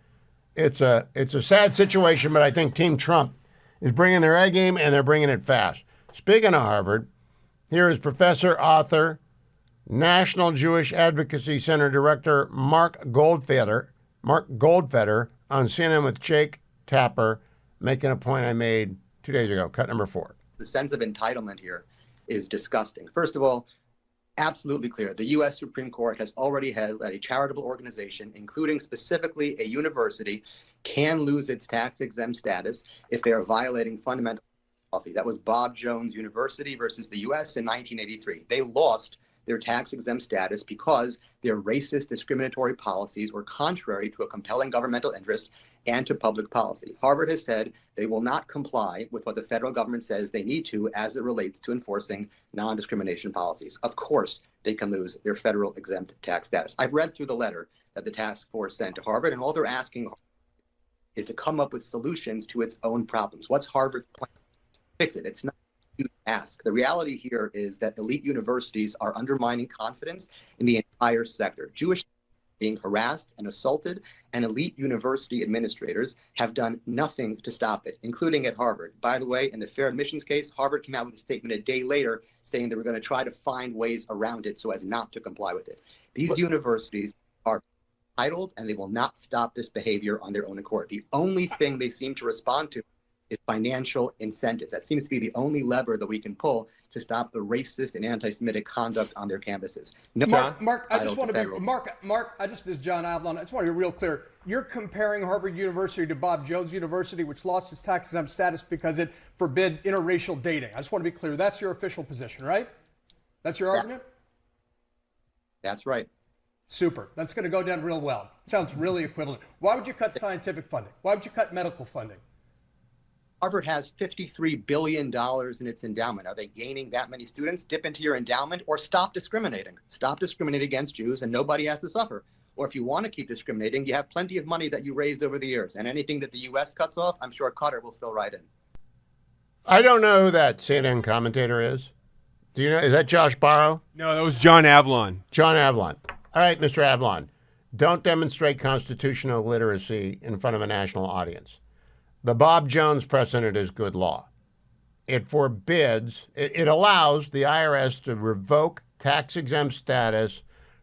It's a sad situation, but I think Team Trump is bringing their A game, and they're bringing it fast. Speaking of Harvard, here is professor, author, National Jewish Advocacy Center Director Mark Goldfeder on CNN with Jake Tapper, making a point I made 2 days ago, cut number 4. The sense of entitlement here is disgusting. First of all, absolutely clear. The U.S. Supreme Court has already held that a charitable organization, including specifically a university, can lose its tax-exempt status if they are violating fundamental policy. That was Bob Jones University versus the U.S. in 1983. They lost their tax-exempt status because their racist discriminatory policies were contrary to a compelling governmental interest and to public policy. Harvard has said they will not comply with what the federal government says they need to as it relates to enforcing non-discrimination policies. Of course, they can lose their federal exempt tax status. I've read through the letter that the task force sent to Harvard, and all they're asking is to come up with solutions to its own problems. What's Harvard's plan to fix it? It's not you ask. The reality here is that elite universities are undermining confidence in the entire sector. Jewish being harassed and assaulted, and elite university administrators have done nothing to stop it, including at Harvard. By the way, in the fair admissions case, Harvard came out with a statement a day later saying they were going to try to find ways around it so as not to comply with it. These universities are entitled, and they will not stop this behavior on their own accord. The only thing they seem to respond to is financial incentives. That seems to be the only lever that we can pull to stop the racist and anti-Semitic conduct on their campuses. No, Mark, I just want to be Mark. This is John Avlon. I just want to be real clear. You're comparing Harvard University to Bob Jones University, which lost its tax-exempt status because it forbid interracial dating. I just want to be clear. That's your official position, right? That's your argument? That's right. Super. That's going to go down real well. Sounds really equivalent. Why would you cut scientific funding? Why would you cut medical funding? Harvard has $53 billion in its endowment. Are they gaining that many students? Dip into your endowment or stop discriminating. Stop discriminating against Jews and nobody has to suffer. Or if you want to keep discriminating, you have plenty of money that you raised over the years. And anything that the U.S. cuts off, I'm sure Qatar will fill right in. I don't know who that CNN commentator is. Do you know? Is that Josh Barrow? No, that was John Avlon. John Avlon. All right, Mr. Avlon. Don't demonstrate constitutional literacy in front of a national audience. The Bob Jones precedent is good law. It forbids, it allows the IRS to revoke tax-exempt status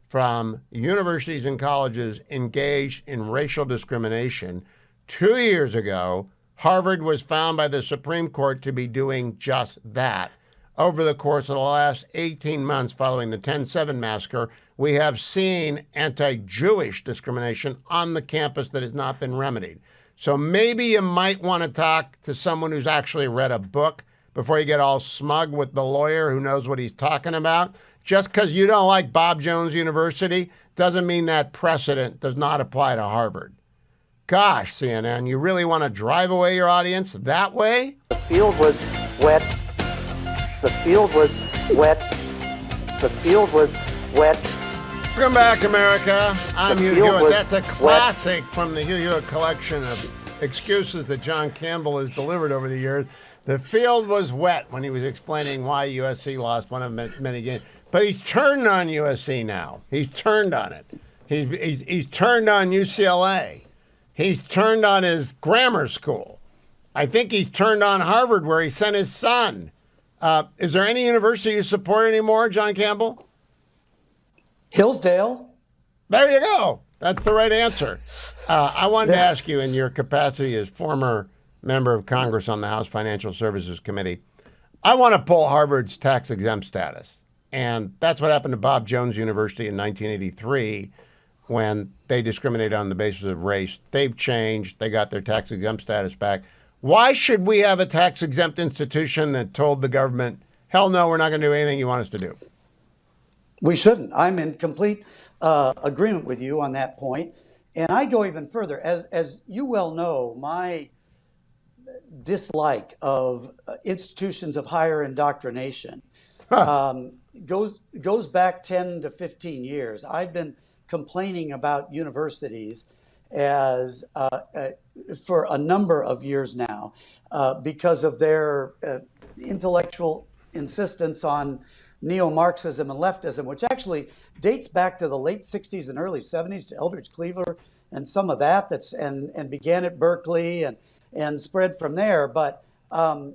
from universities and colleges engaged in racial discrimination. 2 years ago, Harvard was found by the Supreme Court to be doing just that. Over the course of the last 18 months following the 10/7 massacre, we have seen anti-Jewish discrimination on the campus that has not been remedied. So maybe you might want to talk to someone who's actually read a book before you get all smug with the lawyer who knows what he's talking about. Just because you don't like Bob Jones University doesn't mean that precedent does not apply to Harvard. Gosh, CNN, you really want to drive away your audience that way? The field was wet. The field was wet. The field was wet. Welcome back, America. I'm Hugh Hewitt. That's a classic from the Hugh Hewitt collection of excuses that John Campbell has delivered over the years. The field was wet when he was explaining why USC lost one of many games. But he's turned on USC now. He's turned on it. He's turned on UCLA. He's turned on his grammar school. I think he's turned on Harvard, where he sent his son. Is there any university you support anymore, John Campbell? Hillsdale. There you go. That's the right answer. I wanted to ask you, in your capacity as former member of Congress on the House Financial Services Committee, I want to pull Harvard's tax-exempt status. And that's what happened to Bob Jones University in 1983 when they discriminated on the basis of race. They've changed. They got their tax-exempt status back. Why should we have a tax-exempt institution that told the government, hell no, we're not going to do anything you want us to do? We shouldn't. I'm in complete agreement with you on that point. And I go even further. As you well know, my dislike of institutions of higher indoctrination goes back 10 to 15 years. I've been complaining about universities as for a number of years now because of their intellectual insistence on neo-Marxism and leftism, which actually dates back to the late 60s and early 70s to Eldridge Cleaver and some of that's and began at Berkeley and spread from there. But when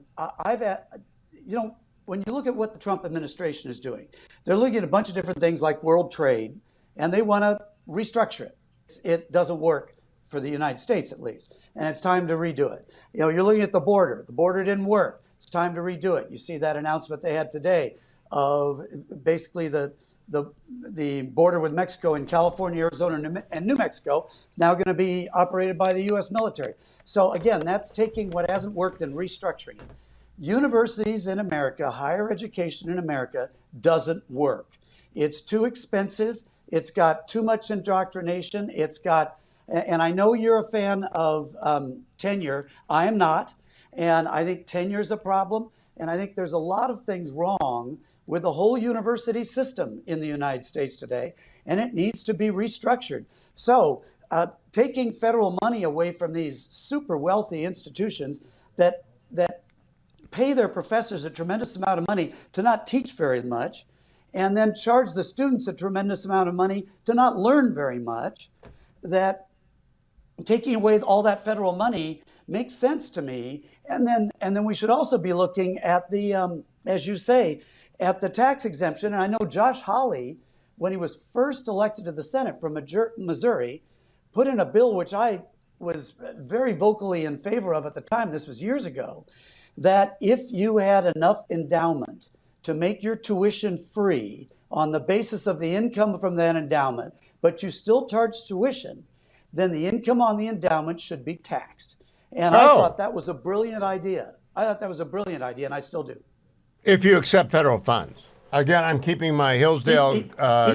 you look at what the Trump administration is doing, they're looking at a bunch of different things like world trade, and they want to restructure it. It doesn't work for the United States, at least, and it's time to redo it. You're looking at the border. The border didn't work. It's time to redo it. You see that announcement they had today of basically the border with Mexico in California, Arizona, and New Mexico is now going to be operated by the U.S. military. So again, that's taking what hasn't worked and restructuring it. Universities in America, higher education in America doesn't work. It's too expensive. It's got too much indoctrination. And I know you're a fan of tenure. I am not. And I think tenure is a problem. And I think there's a lot of things wrong with the whole university system in the United States today, and it needs to be restructured. So taking federal money away from these super wealthy institutions that pay their professors a tremendous amount of money to not teach very much, and then charge the students a tremendous amount of money to not learn very much, that taking away all that federal money makes sense to me. And then we should also be looking at the, as you say, at the tax exemption. And I know Josh Hawley, when he was first elected to the Senate from Missouri, put in a bill which I was very vocally in favor of at the time, this was years ago, that if you had enough endowment to make your tuition free on the basis of the income from that endowment, but you still charge tuition, then the income on the endowment should be taxed. And I thought that was a brilliant idea. And I still do. If you accept federal funds. Again, I'm keeping my Hillsdale,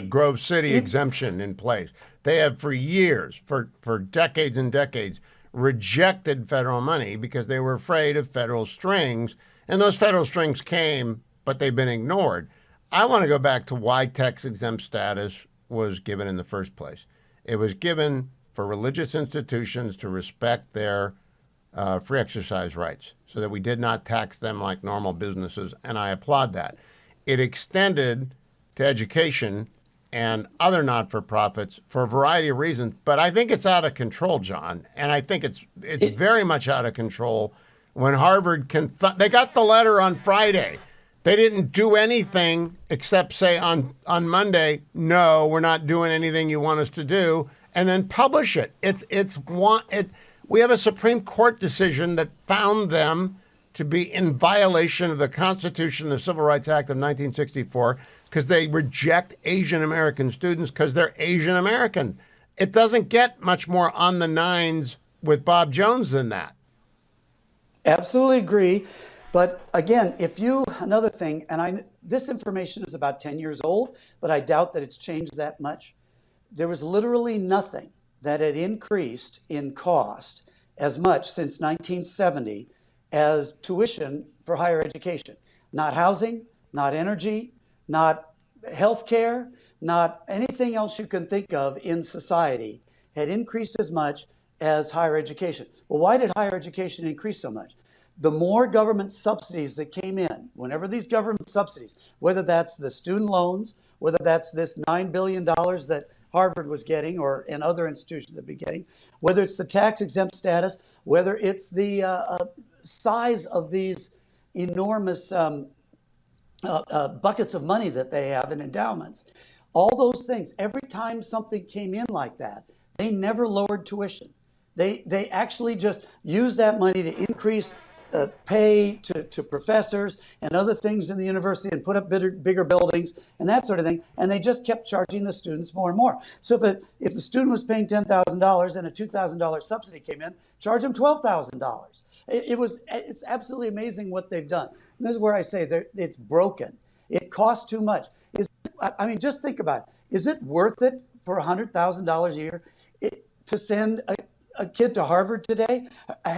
Grove City exemption in place. They have for years, for decades and decades, rejected federal money because they were afraid of federal strings. And those federal strings came, but they've been ignored. I want to go back to why tax-exempt status was given in the first place. It was given for religious institutions to respect their free exercise rights so that we did not tax them like normal businesses, and I applaud that. It extended to education and other not-for-profits for a variety of reasons, but I think it's out of control, John, and I think it's very much out of control when Harvard they got the letter on Friday. They didn't do anything except say on Monday, no, we're not doing anything you want us to do, and then publish it. We have a Supreme Court decision that found them to be in violation of the Constitution and the Civil Rights Act of 1964 because they reject Asian American students because they're Asian American. It doesn't get much more on the nines with Bob Jones than that. Absolutely agree. But again, another thing, and this information is about 10 years old, but I doubt that it's changed that much. There was literally nothing that had increased in cost as much since 1970 as tuition for higher education. Not housing, not energy, not healthcare, not anything else you can think of in society had increased as much as higher education. Well, why did higher education increase so much? The more government subsidies that came in, whenever these government subsidies, whether that's the student loans, whether that's this $9 billion that Harvard was getting and other institutions have been getting, whether it's the tax-exempt status, whether it's the size of these enormous buckets of money that they have in endowments, all those things, every time something came in like that, they never lowered tuition. They actually just used that money to increase pay to professors and other things in the university and put up bigger buildings and that sort of thing. And they just kept charging the students more and more. So if the student was paying $10,000 and a $2,000 subsidy came in, charge them $12,000. It's absolutely amazing what they've done. And this is where I say it's broken. It costs too much. Just think about it. Is it worth it for $100,000 a year to send a kid to Harvard today?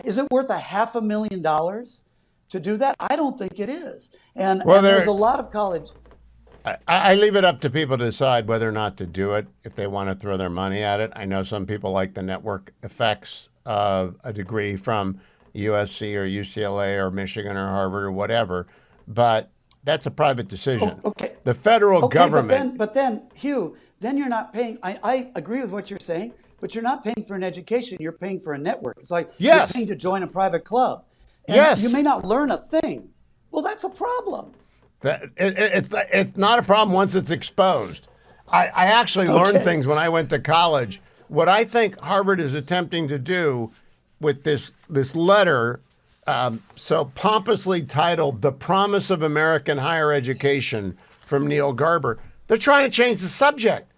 Is it worth $500,000 to do that? I don't think it is. And there's a lot of college. I leave it up to people to decide whether or not to do it if they want to throw their money at it. I know some people like the network effects of a degree from USC or UCLA or Michigan or Harvard or whatever, but that's a private decision. Okay. The federal government. But then, Hugh, then you're not paying. I agree with what you're saying. But you're not paying for an education, you're paying for a network. It's like you're paying to join a private club. And you may not learn a thing. Well, that's a problem. It's not a problem once it's exposed. I actually learned things when I went to college. What I think Harvard is attempting to do with this letter, so pompously titled "The Promise of American Higher Education" from Neil Garber, they're trying to change the subject.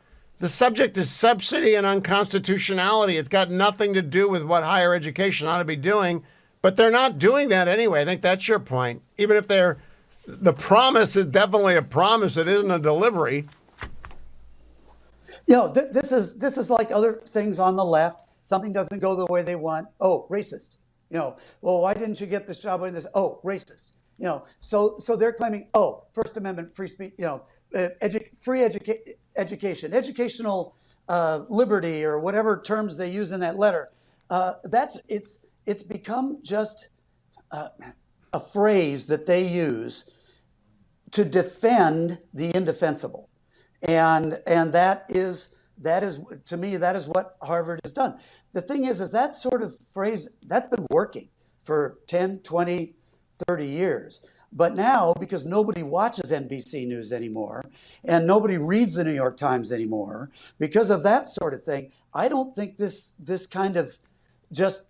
The subject is subsidy and unconstitutionality. It's got nothing to do with what higher education ought to be doing, but they're not doing that anyway. I think that's your point. Even if the promise is definitely a promise, it isn't a delivery. This is like other things on the left. Something doesn't go the way they want. Oh, racist. Well, why didn't you get this job? Oh, racist. So they're claiming, First Amendment, free speech, free education, educational liberty, or whatever terms they use in that letter. It's become just a phrase that they use to defend the indefensible, and that is to me that is what Harvard has done. The thing is that sort of phrase that's been working for 10, 20, 30 years. But now, because nobody watches NBC News anymore, and nobody reads the New York Times anymore, because of that sort of thing, I don't think this kind of just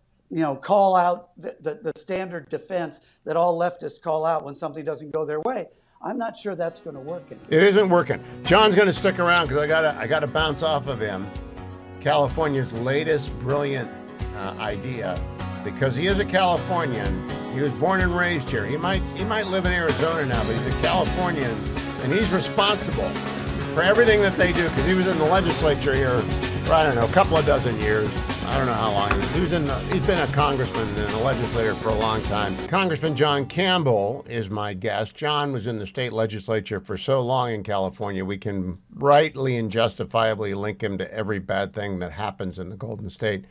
call out the standard defense that all leftists call out when something doesn't go their way. I'm not sure that's going to work anymore. It isn't working. John's going to stick around because I gotta bounce off of him. California's latest brilliant idea, because he is a Californian. He was born and raised here. He might live in Arizona now, but he's a Californian, and he's responsible for everything that they do because he was in the legislature here for, I don't know, a couple of dozen years. I don't know how long. He's been a congressman and a legislator for a long time. Congressman John Campbell is my guest. John was in the state legislature for so long in California, we can rightly and justifiably link him to every bad thing that happens in the Golden State.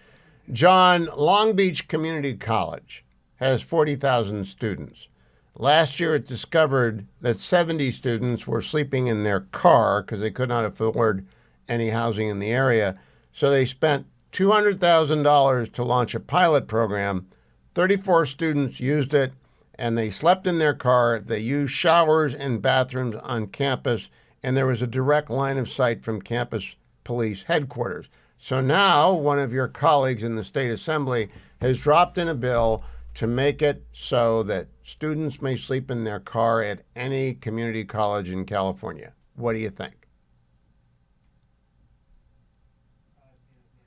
John, Long Beach Community College has 40,000 students. Last year, it discovered that 70 students were sleeping in their car because they could not afford any housing in the area. So they spent $200,000 to launch a pilot program. 34 students used it, and they slept in their car. They used showers and bathrooms on campus, and there was a direct line of sight from campus police headquarters. So now one of your colleagues in the state assembly has dropped in a bill to make it so that students may sleep in their car at any community college in California. What do you think?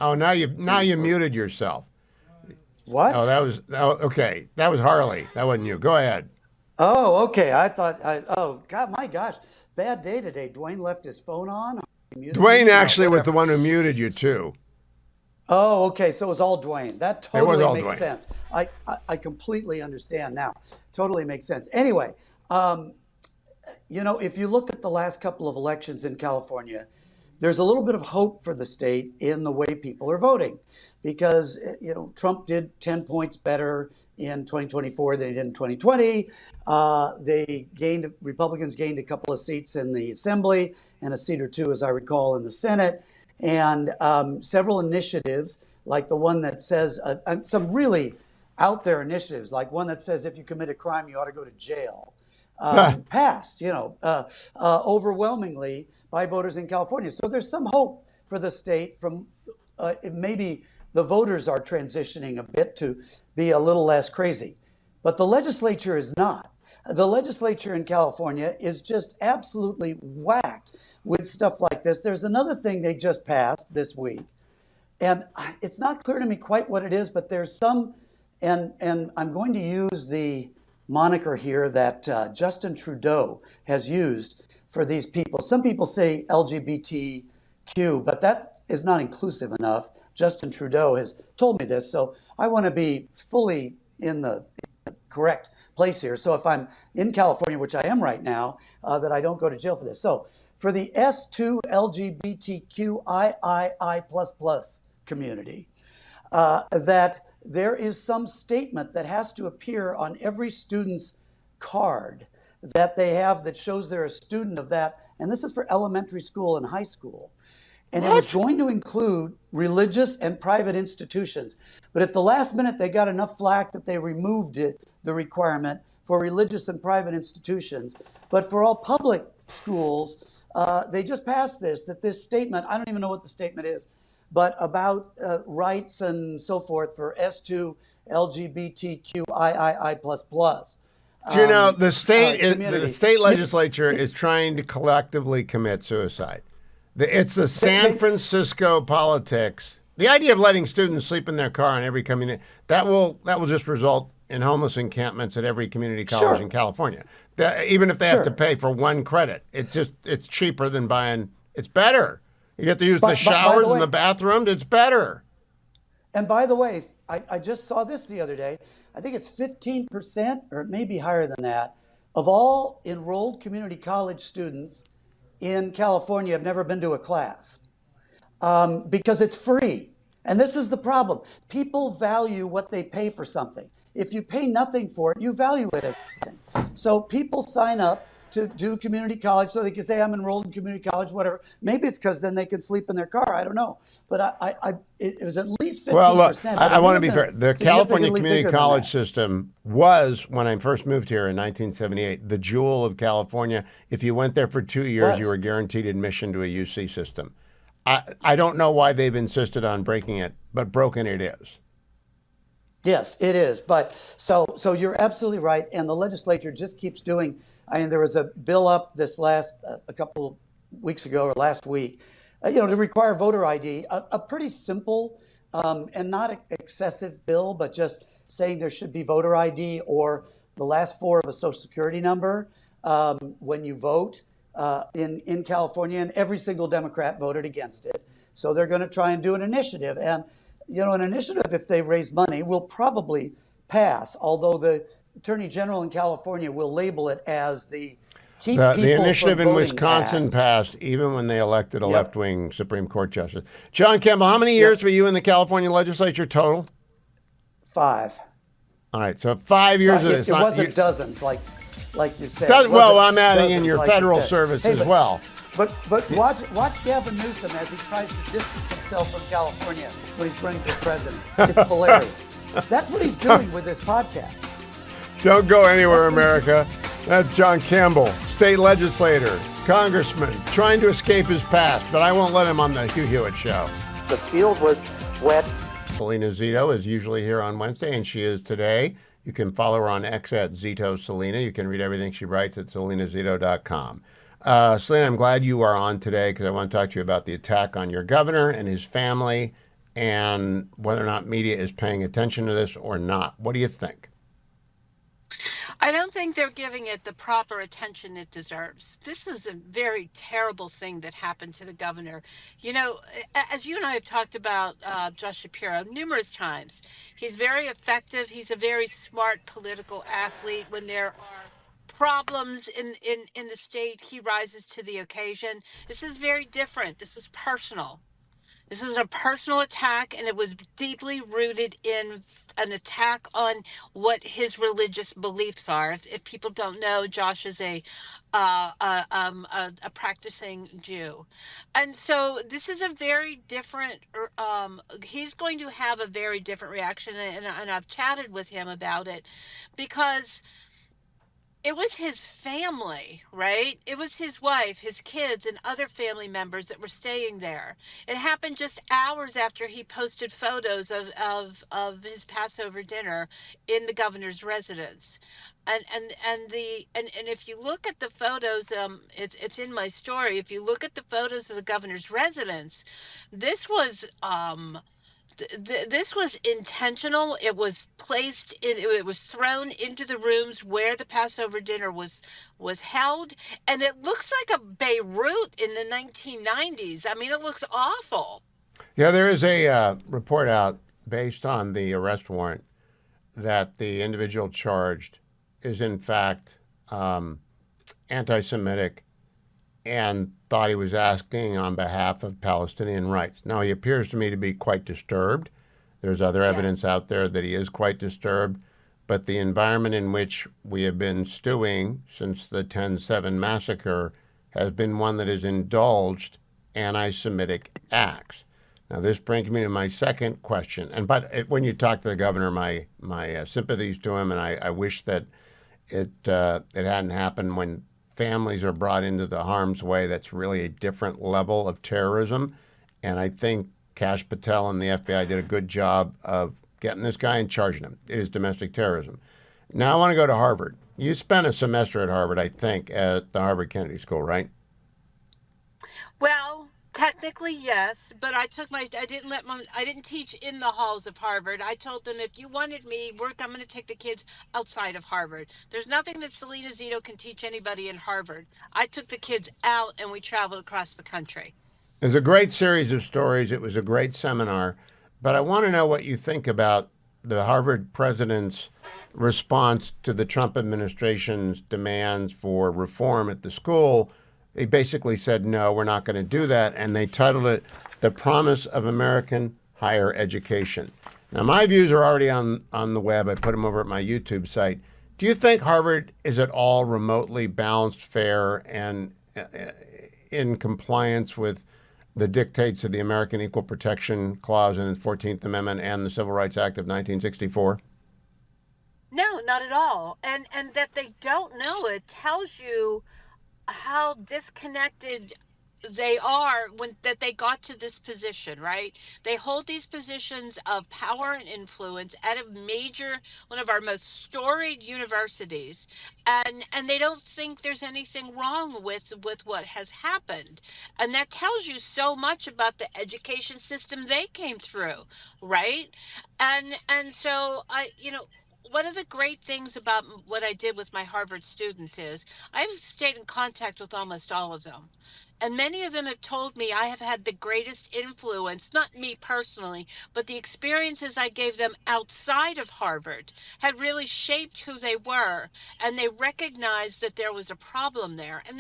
Oh, now you muted yourself. What? Okay. That was Harley. That wasn't you. Go ahead. Oh, okay. God, my gosh. Bad day today. Dwayne left his phone on. Dwayne actually was the one who muted you too. Oh, okay. So it was all Dwayne. That totally makes sense. I completely understand now. Totally makes sense. Anyway, if you look at the last couple of elections in California, there's a little bit of hope for the state in the way people are voting because, Trump did 10 points better in 2024 than he did in 2020. Republicans gained a couple of seats in the Assembly and a seat or two, as I recall, in the Senate. And several initiatives, like the one that says some really out there initiatives, like one that says if you commit a crime, you ought to go to jail, passed, overwhelmingly by voters in California. So there's some hope for the state from maybe the voters are transitioning a bit to be a little less crazy. But the legislature is not. The legislature in California is just absolutely whacked with stuff like this. There's another thing they just passed this week, and it's not clear to me quite what it is, but there's some, and I'm going to use the moniker here that Justin Trudeau has used for these people. Some people say LGBTQ, but that is not inclusive enough. Justin Trudeau has told me this, so I want to be fully in the correct place here. So if I'm in California, which I am right now, that I don't go to jail for this. So for the S2 LGBTQIII++ community, that there is some statement that has to appear on every student's card that they have that shows they're a student of that. And this is for elementary school and high school. And it was going to include religious and private institutions. But at the last minute, they got enough flack that they removed the requirement for religious and private institutions. But for all public schools, they just passed that this statement, I don't even know what the statement is, but about rights and so forth for S2 LGBTQIII++. The state legislature is trying to collectively commit suicide. It's the San Francisco politics. The idea of letting students sleep in their car in every community, that will just result in homeless encampments at every community college in California. Even if they have to pay for one credit, it's cheaper than buying. It's better. You get to use the showers and the bathrooms. It's better. And by the way, I just saw this the other day. I think it's 15%, or it may be higher than that, of all enrolled community college students in California have never been to a class because it's free. And this is the problem. People value what they pay for something. If you pay nothing for it, you value it as nothing. So people sign up to do community college so they can say, I'm enrolled in community college, whatever. Maybe it's because then they can sleep in their car. I don't know. But it was at least 15%. Well, look, I want to be fair. The California community college system was, when I first moved here in 1978, the jewel of California. If you went there for 2 years, you were guaranteed admission to a UC system. I don't know why they've insisted on breaking it, but broken it is. Yes, it is. But so you're absolutely right. And the legislature just keeps doing. I mean, there was a bill up this last a couple weeks ago or last week, to require voter ID. A pretty simple and not excessive bill, but just saying there should be voter ID or the last four of a social security number when you vote in California. And every single Democrat voted against it. So they're going to try and do an initiative. And an initiative, if they raise money, will probably pass, although the Attorney General in California will label it as the Keep The People initiative from in Voting Wisconsin Act. passed even when they elected a left-wing Supreme Court justice. John Campbell, how many years were you in the California legislature total? 5. All right, so 5 years of this. It wasn't dozens, like you said. Well, I'm adding in your federal service Hey, as well. But watch Gavin Newsom as he tries to distance himself from California when he's running for president. It's hilarious. That's what he's doing with this podcast. Don't go anywhere, America. That's John Campbell, state legislator, congressman, trying to escape his past, but I won't let him on the Hugh Hewitt show. The field was wet. Selena Zito is usually here on Wednesday, and she is today. You can follow her on X at Zito Selena. You can read everything she writes at selenazito.com. Selena, I'm glad you are on today because I want to talk to you about the attack on your governor and his family and whether or not media is paying attention to this or not. What do you think? I don't think they're giving it the proper attention it deserves. This was a very terrible thing that happened to the governor. As you and I have talked about Josh Shapiro numerous times, he's very effective. He's a very smart political athlete. When there are problems in the state, he rises to the occasion. This is very different. This is personal. This is a personal attack, and it was deeply rooted in an attack on what his religious beliefs are. If people don't know, Josh is a practicing Jew, and so this is a very different. He's going to have a very different reaction, and I've chatted with him about it because it was his family, right? It was his wife, his kids, and other family members that were staying there. It happened just hours after he posted photos of his Passover dinner in the governor's residence. And if you look at the photos, it's in my story. If you look at the photos of the governor's residence, this was this was intentional. It was placed in, it was thrown into the rooms where the Passover dinner was held, and it looks like a Beirut in the 1990s. I mean, it looks awful. Yeah, there is a report out based on the arrest warrant that the individual charged is in fact anti-Semitic and thought he was asking on behalf of Palestinian rights. Now, he appears to me to be quite disturbed. There's other evidence out there that he is quite disturbed, but the environment in which we have been stewing since the 10/7 massacre has been one that has indulged anti-Semitic acts. Now, this brings me to my second question. But when you talk to the governor, my sympathies to him, and I wish that it hadn't happened when families are brought into the harm's way. That's really a different level of terrorism. And I think Kash Patel and the FBI did a good job of getting this guy and charging him. It is domestic terrorism. Now I want to go to Harvard. You spent a semester at Harvard, I think, at the Harvard Kennedy School, right? Well, technically, yes, but I didn't teach in the halls of Harvard. I told them, if you wanted me, I'm going to take the kids outside of Harvard. There's nothing that Selena Zito can teach anybody in Harvard. I took the kids out and we traveled across the country. It was a great series of stories. It was a great seminar, but I want to know what you think about the Harvard president's response to the Trump administration's demands for reform at the school. They basically said, no, we're not going to do that. And they titled it The Promise of American Higher Education. Now, my views are already on the web. I put them over at my YouTube site. Do you think Harvard is at all remotely balanced, fair, and in compliance with the dictates of the American Equal Protection Clause in the 14th Amendment and the Civil Rights Act of 1964? No, not at all. And that they don't know it tells you how disconnected they are when that they got to this position, right? They hold these positions of power and influence at a major, one of our most storied universities, and they don't think there's anything wrong with what has happened. And that tells you so much about the education system they came through, right? And so I, one of the great things about what I did with my Harvard students is I've stayed in contact with almost all of them. And many of them have told me I have had the greatest influence, not me personally, but the experiences I gave them outside of Harvard had really shaped who they were. And they recognized that there was a problem there. And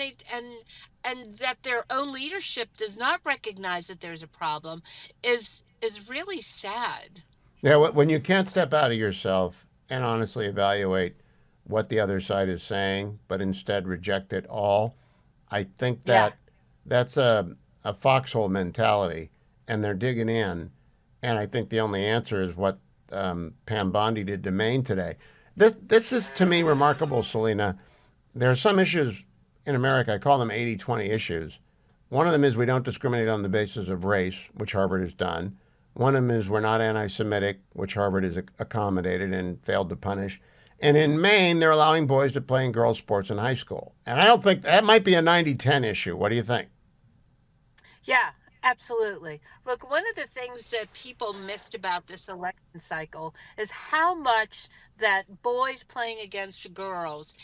that their own leadership does not recognize that there's a problem is really sad. Yeah, when you can't step out of yourself and honestly evaluate what the other side is saying, but instead reject it all, I think Yeah. that's a foxhole mentality, and they're digging in. And I think the only answer is what Pam Bondi did to Maine today. This is, to me, remarkable, Selena. There are some issues in America, I call them 80-20 issues. One of them is we don't discriminate on the basis of race, which Harvard has done. One of them is we're not anti-Semitic, which Harvard has accommodated and failed to punish. And in Maine, they're allowing boys to play in girls' sports in high school. And I don't think that might be a 90-10 issue. What do you think? Yeah, absolutely. Look, one of the things that people missed about this election cycle is how much that boys playing against girls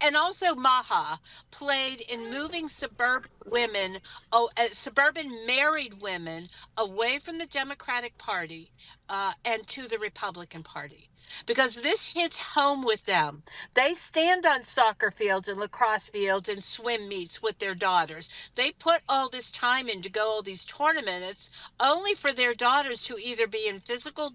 and also Maha played in moving suburban women, suburban married women away from the Democratic Party and to the Republican Party. Because this hits home with them. They stand on soccer fields and lacrosse fields and swim meets with their daughters. They put all this time in to go all these tournaments only for their daughters to either be in physical,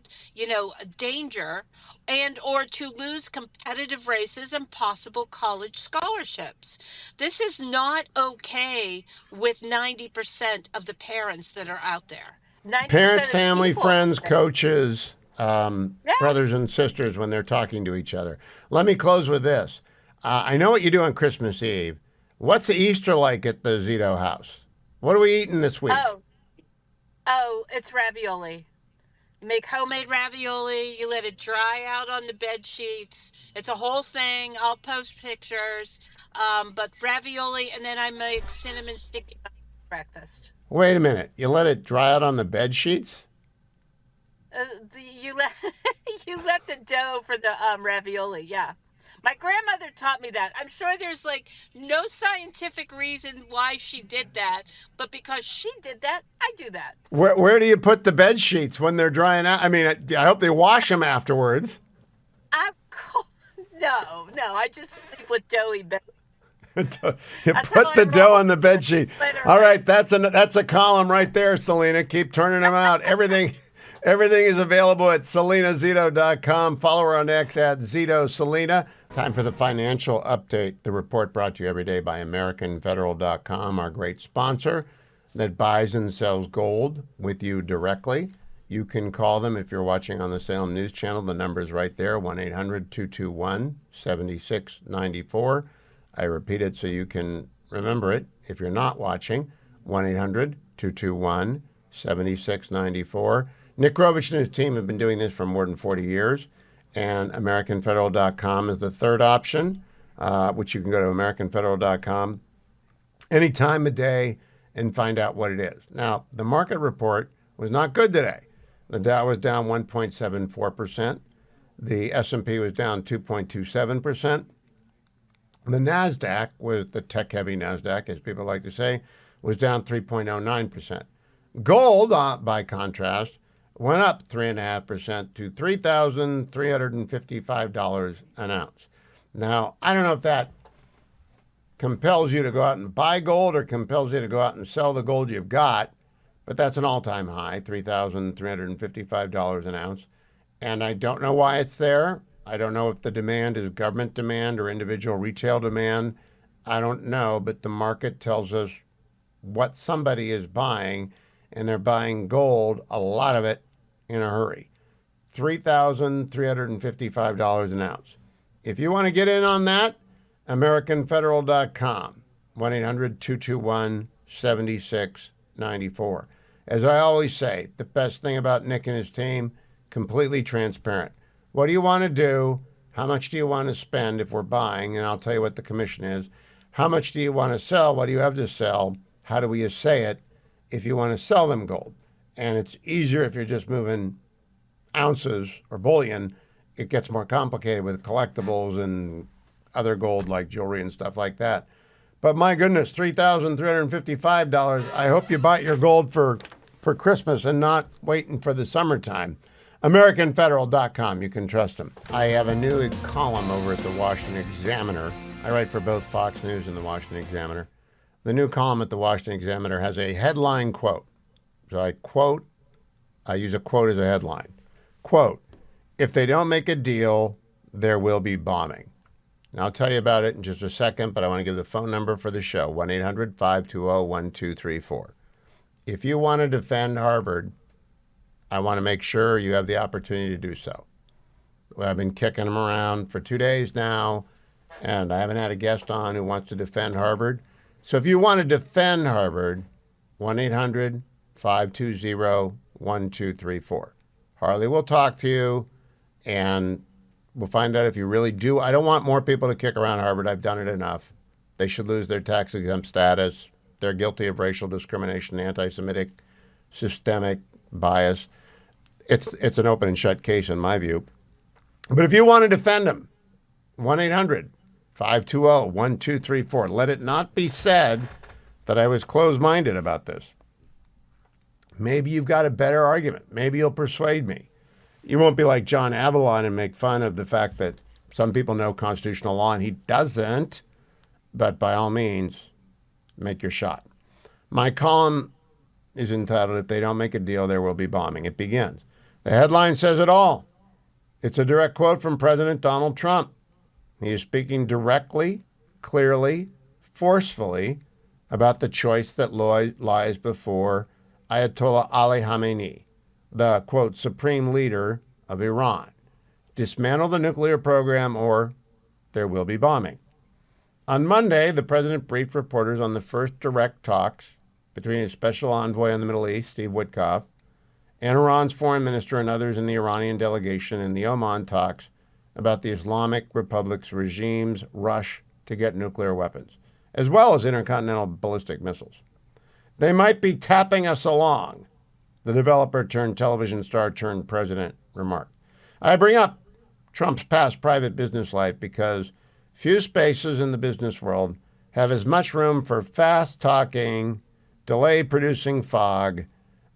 danger and or to lose competitive races and possible college scholarships. This is not okay with 90% of the parents that are out there. 90% Parents, of the family, people. friends, coaches, Yes. brothers and sisters when they're talking to each other. Let me close with this. I know what you do on Christmas Eve. What's Easter like at the Zito house? What are we eating this week? Oh, it's ravioli. You make homemade ravioli, you let it dry out on the bed sheets. It's a whole thing. I'll post pictures. But ravioli, and then I make cinnamon sticky buns for breakfast. Wait a minute. You let it dry out on the bed sheets? You let you let the dough for the ravioli. Yeah, my grandmother taught me that. I'm sure there's like no scientific reason why she did that, but because she did that, I do that. Where do you put the bed sheets when they're drying out? I mean, I hope they wash them afterwards. No, I just sleep with doughy bed. You put the dough on the bed sheet. All right, that's a column right there, Selena. Keep turning them out. Everything is available at selenazito.com. Follow her on X at Zito Selena. Time for the financial update. The report brought to you every day by AmericanFederal.com, our great sponsor that buys and sells gold with you directly. You can call them if you're watching on the Salem News Channel. The number is right there, 1-800-221-7694. I repeat it so you can remember it. If you're not watching, 1-800-221-7694. Nick Rovich and his team have been doing this for more than 40 years, and AmericanFederal.com is the third option, which you can go to AmericanFederal.com any time of day and find out what it is. Now, the market report was not good today. The Dow was down 1.74%. The S&P was down 2.27%. The NASDAQ, was the tech-heavy NASDAQ, as people like to say, was down 3.09%. Gold, by contrast, went up 3.5% to $3,355 an ounce. Now, I don't know if that compels you to go out and buy gold or compels you to go out and sell the gold you've got, but that's an all-time high, $3,355 an ounce. And I don't know why it's there. I don't know if the demand is government demand or individual retail demand. I don't know, but the market tells us what somebody is buying, and they're buying gold, a lot of it, in a hurry. $3,355 an ounce. If you want to get in on that, AmericanFederal.com, 1-800-221-7694. 7694. As I always say, the best thing about Nick and his team, completely transparent. What do you want to do? How much do you want to spend if we're buying? And I'll tell you what the commission is. How much do you want to sell? What do you have to sell? How do we assay it if you want to sell them gold? And it's easier if you're just moving ounces or bullion. It gets more complicated with collectibles and other gold like jewelry and stuff like that. But my goodness, $3,355. I hope you bought your gold for Christmas and not waiting for the summertime. AmericanFederal.com. You can trust them. I have a new column over at the Washington Examiner. I write for both Fox News and the Washington Examiner. The new column at the Washington Examiner has a headline quote. So I use a quote as a headline. Quote, if they don't make a deal, there will be bombing. And I'll tell you about it in just a second, but I want to give the phone number for the show, 1-800-520-1234. If you want to defend Harvard, I want to make sure you have the opportunity to do so. I've been kicking them around for 2 days now, and I haven't had a guest on who wants to defend Harvard. So if you want to defend Harvard, 1-800-520-1234. Harley will talk to you, and we'll find out if you really do. I don't want more people to kick around Harvard. I've done it enough. They should lose their tax-exempt status. They're guilty of racial discrimination, anti-Semitic, systemic bias. It's an open and shut case in my view. But if you want to defend them, 1-800-520-1234. Let it not be said that I was closed-minded about this. Maybe you've got a better argument. Maybe you'll persuade me. You won't be like John Avalon and make fun of the fact that some people know constitutional law and he doesn't. But by all means, make your shot. My column is entitled, If They Don't Make a Deal, There Will Be Bombing. It begins. The headline says it all. It's a direct quote from President Donald Trump. He is speaking directly, clearly, forcefully about the choice that lies before Ayatollah Ali Khamenei, the, quote, supreme leader of Iran. Dismantle the nuclear program or there will be bombing. On Monday, the president briefed reporters on the first direct talks between his special envoy on the Middle East, Steve Witkoff, and Iran's foreign minister and others in the Iranian delegation in the Oman talks about the Islamic Republic's regime's rush to get nuclear weapons, as well as intercontinental ballistic missiles. They might be tapping us along, the developer turned television star turned president remarked. I bring up Trump's past private business life because few spaces in the business world have as much room for fast-talking, delay-producing fog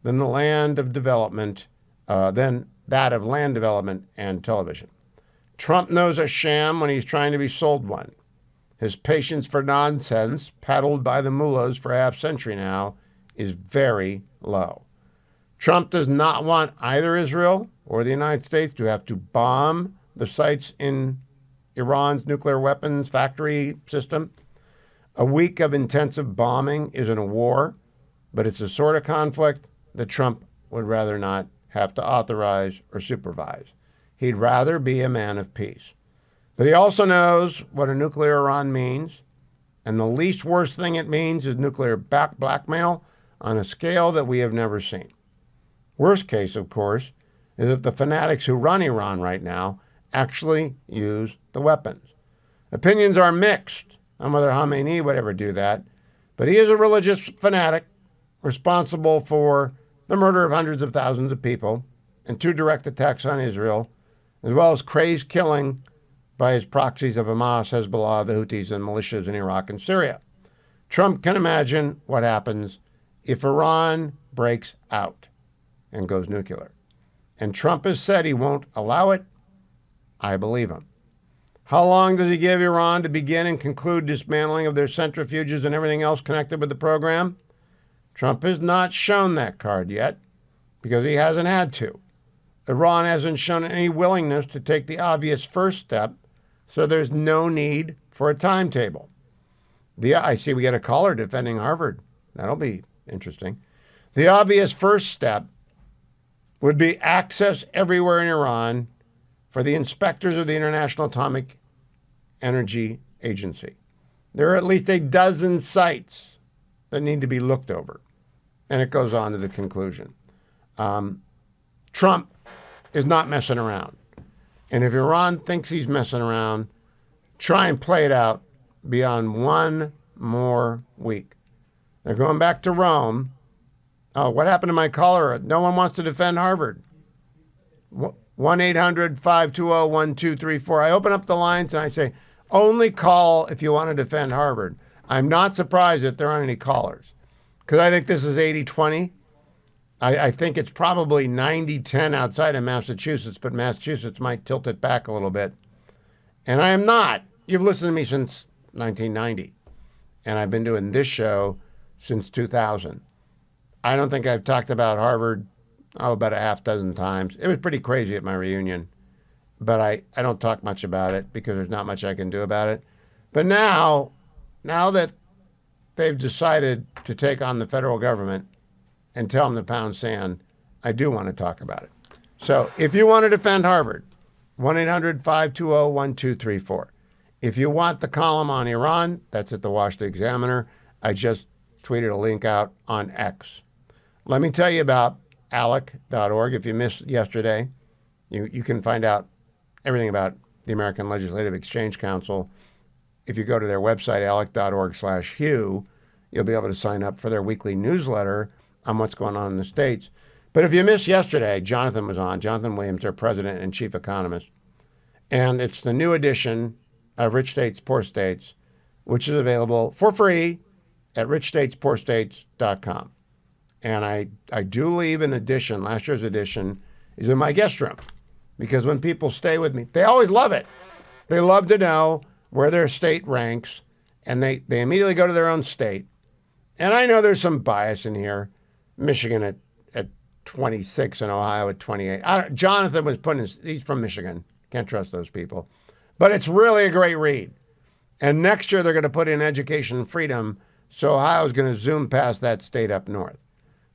than the land of development, than that of land development and television. Trump knows a sham when he's trying to be sold one. His patience for nonsense, paddled by the mullahs for a half-century now, is very low. Trump does not want either Israel or the United States to have to bomb the sites in Iran's nuclear weapons factory system. A week of intensive bombing isn't a war, but it's a sort of conflict that Trump would rather not have to authorize or supervise. He'd rather be a man of peace. But he also knows what a nuclear Iran means, and the least worst thing it means is nuclear blackmail on a scale that we have never seen. Worst case, of course, is that the fanatics who run Iran right now actually use the weapons. Opinions are mixed on whether Khamenei would ever do that, but he is a religious fanatic responsible for the murder of hundreds of thousands of people and 2 direct attacks on Israel, as well as crazed killing by his proxies of Hamas, Hezbollah, the Houthis, and militias in Iraq and Syria. Trump can imagine what happens if Iran breaks out and goes nuclear. And Trump has said he won't allow it. I believe him. How long does he give Iran to begin and conclude dismantling of their centrifuges and everything else connected with the program? Trump has not shown that card yet because he hasn't had to. Iran hasn't shown any willingness to take the obvious first step, so there's no need for a timetable. I see we got a caller defending Harvard. That'll be interesting. The obvious first step would be access everywhere in Iran for the inspectors of the International Atomic Energy Agency. There are at least a dozen sites that need to be looked over. And it goes on to the conclusion. Trump is not messing around. And if Iran thinks he's messing around, try and play it out beyond one more week. They're going back to Rome. Oh, what happened to my caller? No one wants to defend Harvard. 1-800-520-1234. I open up the lines and I say, only call if you want to defend Harvard. I'm not surprised that there aren't any callers because I think this is 80-20. I think it's probably 90-10 outside of Massachusetts, but Massachusetts might tilt it back a little bit. And I am not. You've listened to me since 1990, and I've been doing this show since 2000. I don't think I've talked about Harvard, about a half dozen times. It was pretty crazy at my reunion, but I don't talk much about it because there's not much I can do about it. But now that they've decided to take on the federal government and tell them to pound sand, I do want to talk about it. So if you want to defend Harvard, 1-800-520-1234. If you want the column on Iran, that's at the Washington Examiner. I just tweeted a link out on X. Let me tell you about ALEC.org. If you missed yesterday, you can find out everything about the American Legislative Exchange Council. If you go to their website, alec.org/Hugh, you'll be able to sign up for their weekly newsletter on what's going on in the states. But if you missed yesterday, Jonathan was on. Jonathan Williams, their president and chief economist. And it's the new edition of Rich States, Poor States, which is available for free at richstatespoorstates.com. And I do leave an edition, last year's edition, is in my guest room. Because when people stay with me, they always love it. They love to know where their state ranks, and they immediately go to their own state. And I know there's some bias in here. Michigan at 26 and Ohio at 28. Jonathan was he's from Michigan. Can't trust those people. But it's really a great read. And next year they're going to put in education and freedom, so Ohio's going to zoom past that state up north.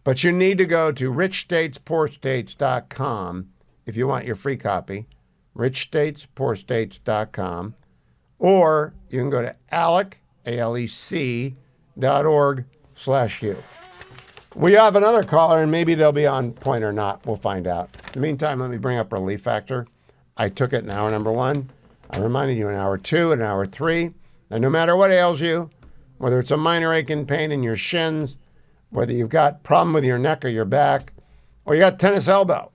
But you need to go to richstatespoorstates.com if you want your free copy, richstatespoorstates.com, or you can go to alec.org/Hugh. We have another caller, and maybe they'll be on point or not. We'll find out. In the meantime, let me bring up Relief Factor. I took it in hour number 1. I reminded you in hour 2 and hour 3 that no matter what ails you, whether it's a minor ache and pain in your shins, whether you've got problem with your neck or your back, or you got tennis elbow.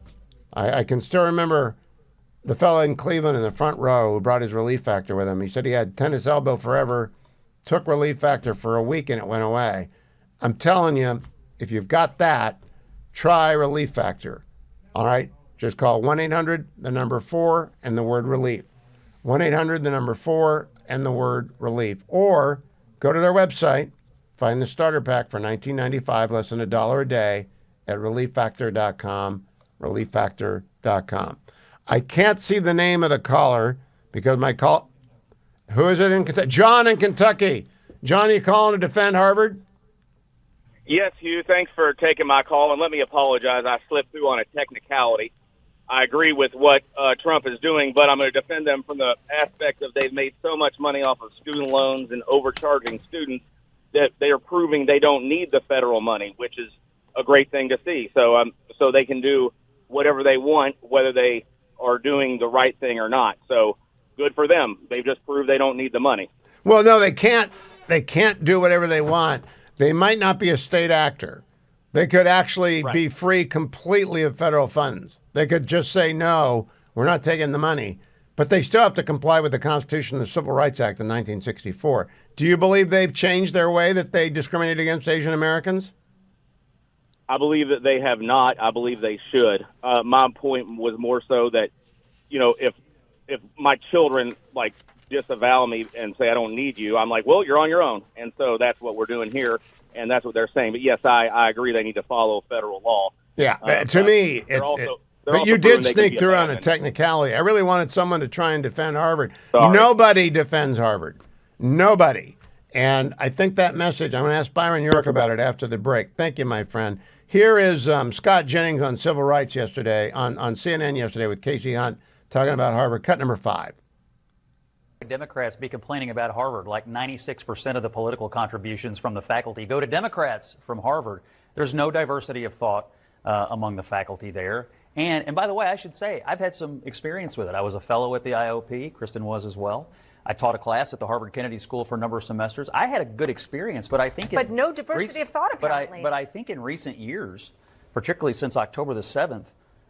I can still remember the fellow in Cleveland in the front row who brought his Relief Factor with him. He said he had tennis elbow forever, took Relief Factor for a week, and it went away. I'm telling you, if you've got that, try Relief Factor. All right? Just call 1-800-4 and the word relief. 1-800-4 and the word relief. Or go to their website, find the starter pack for $19.95, less than $1 a day at relieffactor.com, relieffactor.com. I can't see the name of the caller because my call... Who is it in Kentucky? John in Kentucky. John, you calling to defend Harvard? Yes, Hugh, thanks for taking my call, and let me apologize. I slipped through on a technicality. I agree with what Trump is doing, but I'm going to defend them from the aspect of they've made so much money off of student loans and overcharging students that they are proving they don't need the federal money, which is a great thing to see. So they can do whatever they want, whether they are doing the right thing or not. So good for them. They've just proved they don't need the money. Well, no, they can't. They can't do whatever they want. They might not be a state actor. They could actually be free completely of federal funds. They could just say, no, we're not taking the money. But they still have to comply with the Constitution and the Civil Rights Act of 1964. Do you believe they've changed their way that they discriminate against Asian Americans? I believe that they have not. I believe they should. My point was more so that, if my children, disavow me and say I don't need you, I'm like, well, you're on your own. And so that's what we're doing here, and that's what they're saying. But yes, I agree they need to follow federal law. Yeah, to me, but you did sneak through on a technicality. I really wanted someone to try and defend Harvard. Sorry. Nobody defends Harvard. Nobody. And I think that message, I'm going to ask Byron York about it after the break. Thank you, my friend. Here is Scott Jennings on civil rights yesterday, on CNN yesterday with Casey Hunt, talking about Harvard. Cut number 5. Democrats be complaining about Harvard, like 96% of the political contributions from the faculty go to Democrats from Harvard. There's no diversity of thought among the faculty there. And by the way, I should say, I've had some experience with it. I was a fellow at the IOP. Kristen was as well. I taught a class at the Harvard Kennedy School for a number of semesters. I had a good experience, but I think... But no diversity of thought, apparently. But I think in recent years, particularly since October the 7th,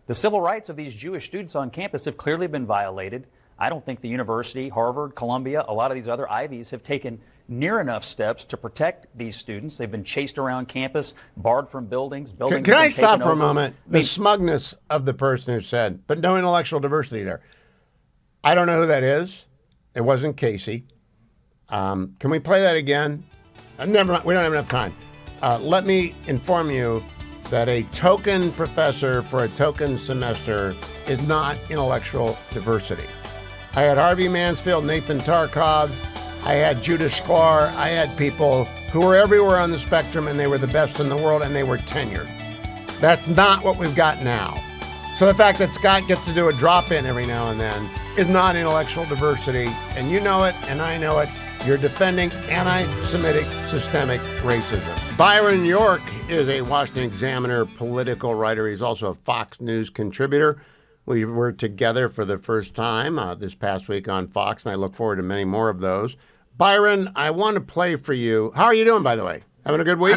the civil rights of these Jewish students on campus have clearly been violated. I don't think the university, Harvard, Columbia, a lot of these other Ivies have taken near enough steps to protect these students. They've been chased around campus, barred from buildings. Can I stop for a moment? The smugness of the person who said, but no intellectual diversity there. I don't know who that is. It wasn't Casey. Can we play that again? Never mind. We don't have enough time. Let me inform you that a token professor for a token semester is not intellectual diversity. I had Harvey Mansfield, Nathan Tarkov, I had Judah Sklar, I had people who were everywhere on the spectrum and they were the best in the world and they were tenured. That's not what we've got now. So the fact that Scott gets to do a drop-in every now and then is not intellectual diversity, and you know it and I know it. You're defending anti-Semitic systemic racism. Byron York is a Washington Examiner political writer. He's also a Fox News contributor. We were together for the first time this past week on Fox, and I look forward to many more of those. Byron, I want to play for you. How are you doing, by the way? Having a good week?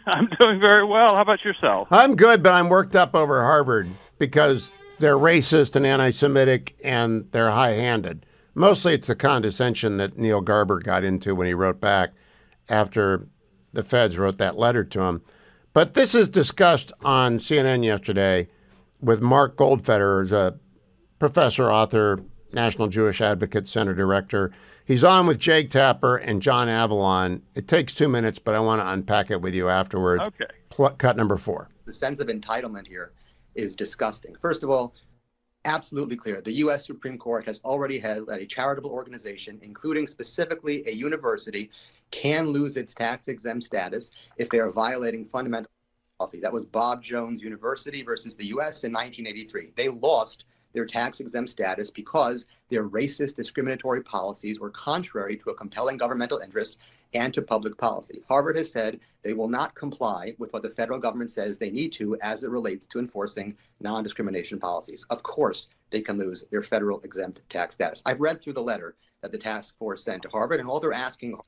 I'm doing very well. How about yourself? I'm good, but I'm worked up over Harvard because they're racist and anti-Semitic and they're high-handed. Mostly it's the condescension that Neil Garber got into when he wrote back after the feds wrote that letter to him. But this is discussed on CNN yesterday with Mark Goldfeder, who's a professor, author, National Jewish Advocate, Center Director. He's on with Jake Tapper and John Avalon. It takes 2 minutes, but I want to unpack it with you afterwards. Okay. Cut number 4. The sense of entitlement here is disgusting. First of all, absolutely clear. The U.S. Supreme Court has already held that a charitable organization, including specifically a university, can lose its tax-exempt status if they are violating fundamental policy. That was Bob Jones University versus the U.S. in 1983. They lost their tax-exempt status because their racist discriminatory policies were contrary to a compelling governmental interest and to public policy. Harvard has said they will not comply with what the federal government says they need to as it relates to enforcing non-discrimination policies. Of course, they can lose their federal exempt tax status. I've read through the letter that the task force sent to Harvard, and all they're asking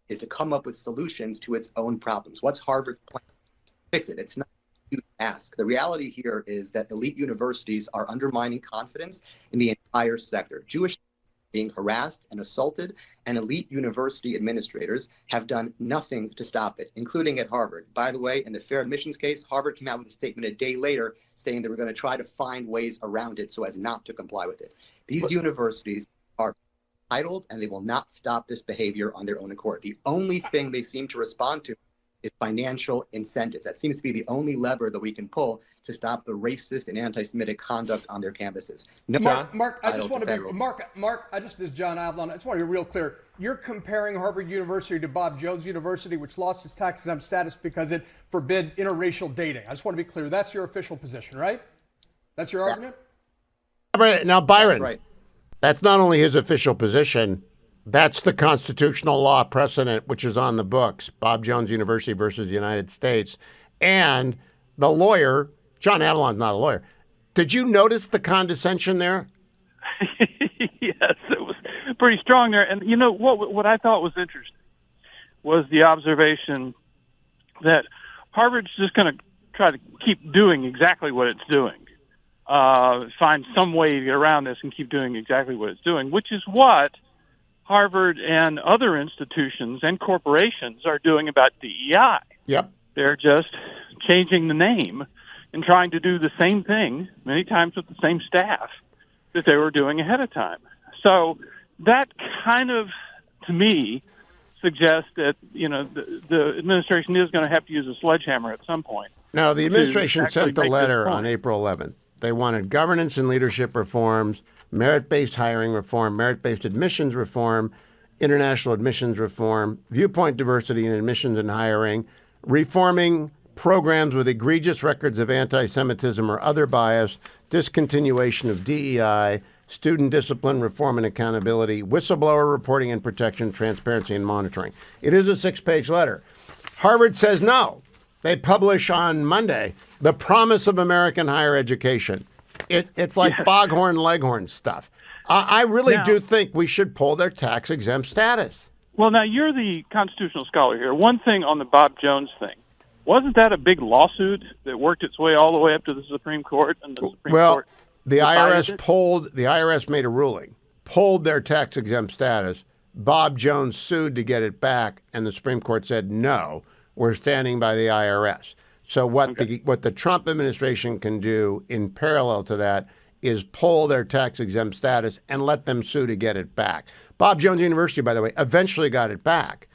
is to come up with solutions to its own problems. What's Harvard's plan? Fix it. It's not a huge ask. The reality here is that elite universities are undermining confidence in the entire sector. Jewish being harassed and assaulted, and elite university administrators have done nothing to stop it, including at Harvard. By the way, in the fair admissions case, Harvard came out with a statement a day later saying they were going to try to find ways around it so as not to comply with it. These universities are entitled, and they will not stop this behavior on their own accord. The only thing they seem to respond to is financial incentives. That seems to be the only lever that we can pull to stop the racist and anti-Semitic conduct on their campuses. No, Mark, I just want to be Mark. This is John Avalon. I just want to be real clear. You're comparing Harvard University to Bob Jones University, which lost its tax-exempt status because it forbid interracial dating. I just want to be clear. That's your official position, right? That's your argument? Now, Byron, right. That's not only his official position. That's the constitutional law precedent, which is on the books, Bob Jones University versus the United States. And the lawyer, John Avalon's not a lawyer. Did you notice the condescension there? Yes, it was pretty strong there. And you know what I thought was interesting was the observation that Harvard's just going to try to keep doing exactly what it's doing, find some way to get around this and keep doing exactly what it's doing, which is what Harvard and other institutions and corporations are doing about DEI. Yep. They're just changing the name and trying to do the same thing, many times with the same staff, that they were doing ahead of time. So that kind of, to me, suggests that, you know, the administration is going to have to use a sledgehammer at some point. Now, the administration sent the letter on April 11th. They wanted governance and leadership reforms, merit-based hiring reform, merit-based admissions reform, international admissions reform, viewpoint diversity in admissions and hiring, reforming programs with egregious records of anti-Semitism or other bias, discontinuation of DEI, student discipline, reform and accountability, whistleblower reporting and protection, transparency and monitoring. It is a 6-page letter. Harvard says no. They publish on Monday the promise of American higher education. It's like foghorn leghorn stuff. I really do think we should pull their tax-exempt status. Well, now, you're the constitutional scholar here. One thing on the Bob Jones thing, wasn't that a big lawsuit that worked its way all the way up to the Supreme Court? And the Supreme Court the IRS made a ruling, pulled their tax-exempt status. Bob Jones sued to get it back, and the Supreme Court said, no, we're standing by the IRS. So what the Trump administration can do in parallel to that is pull their tax-exempt status and let them sue to get it back. Bob Jones University, by the way, eventually got it back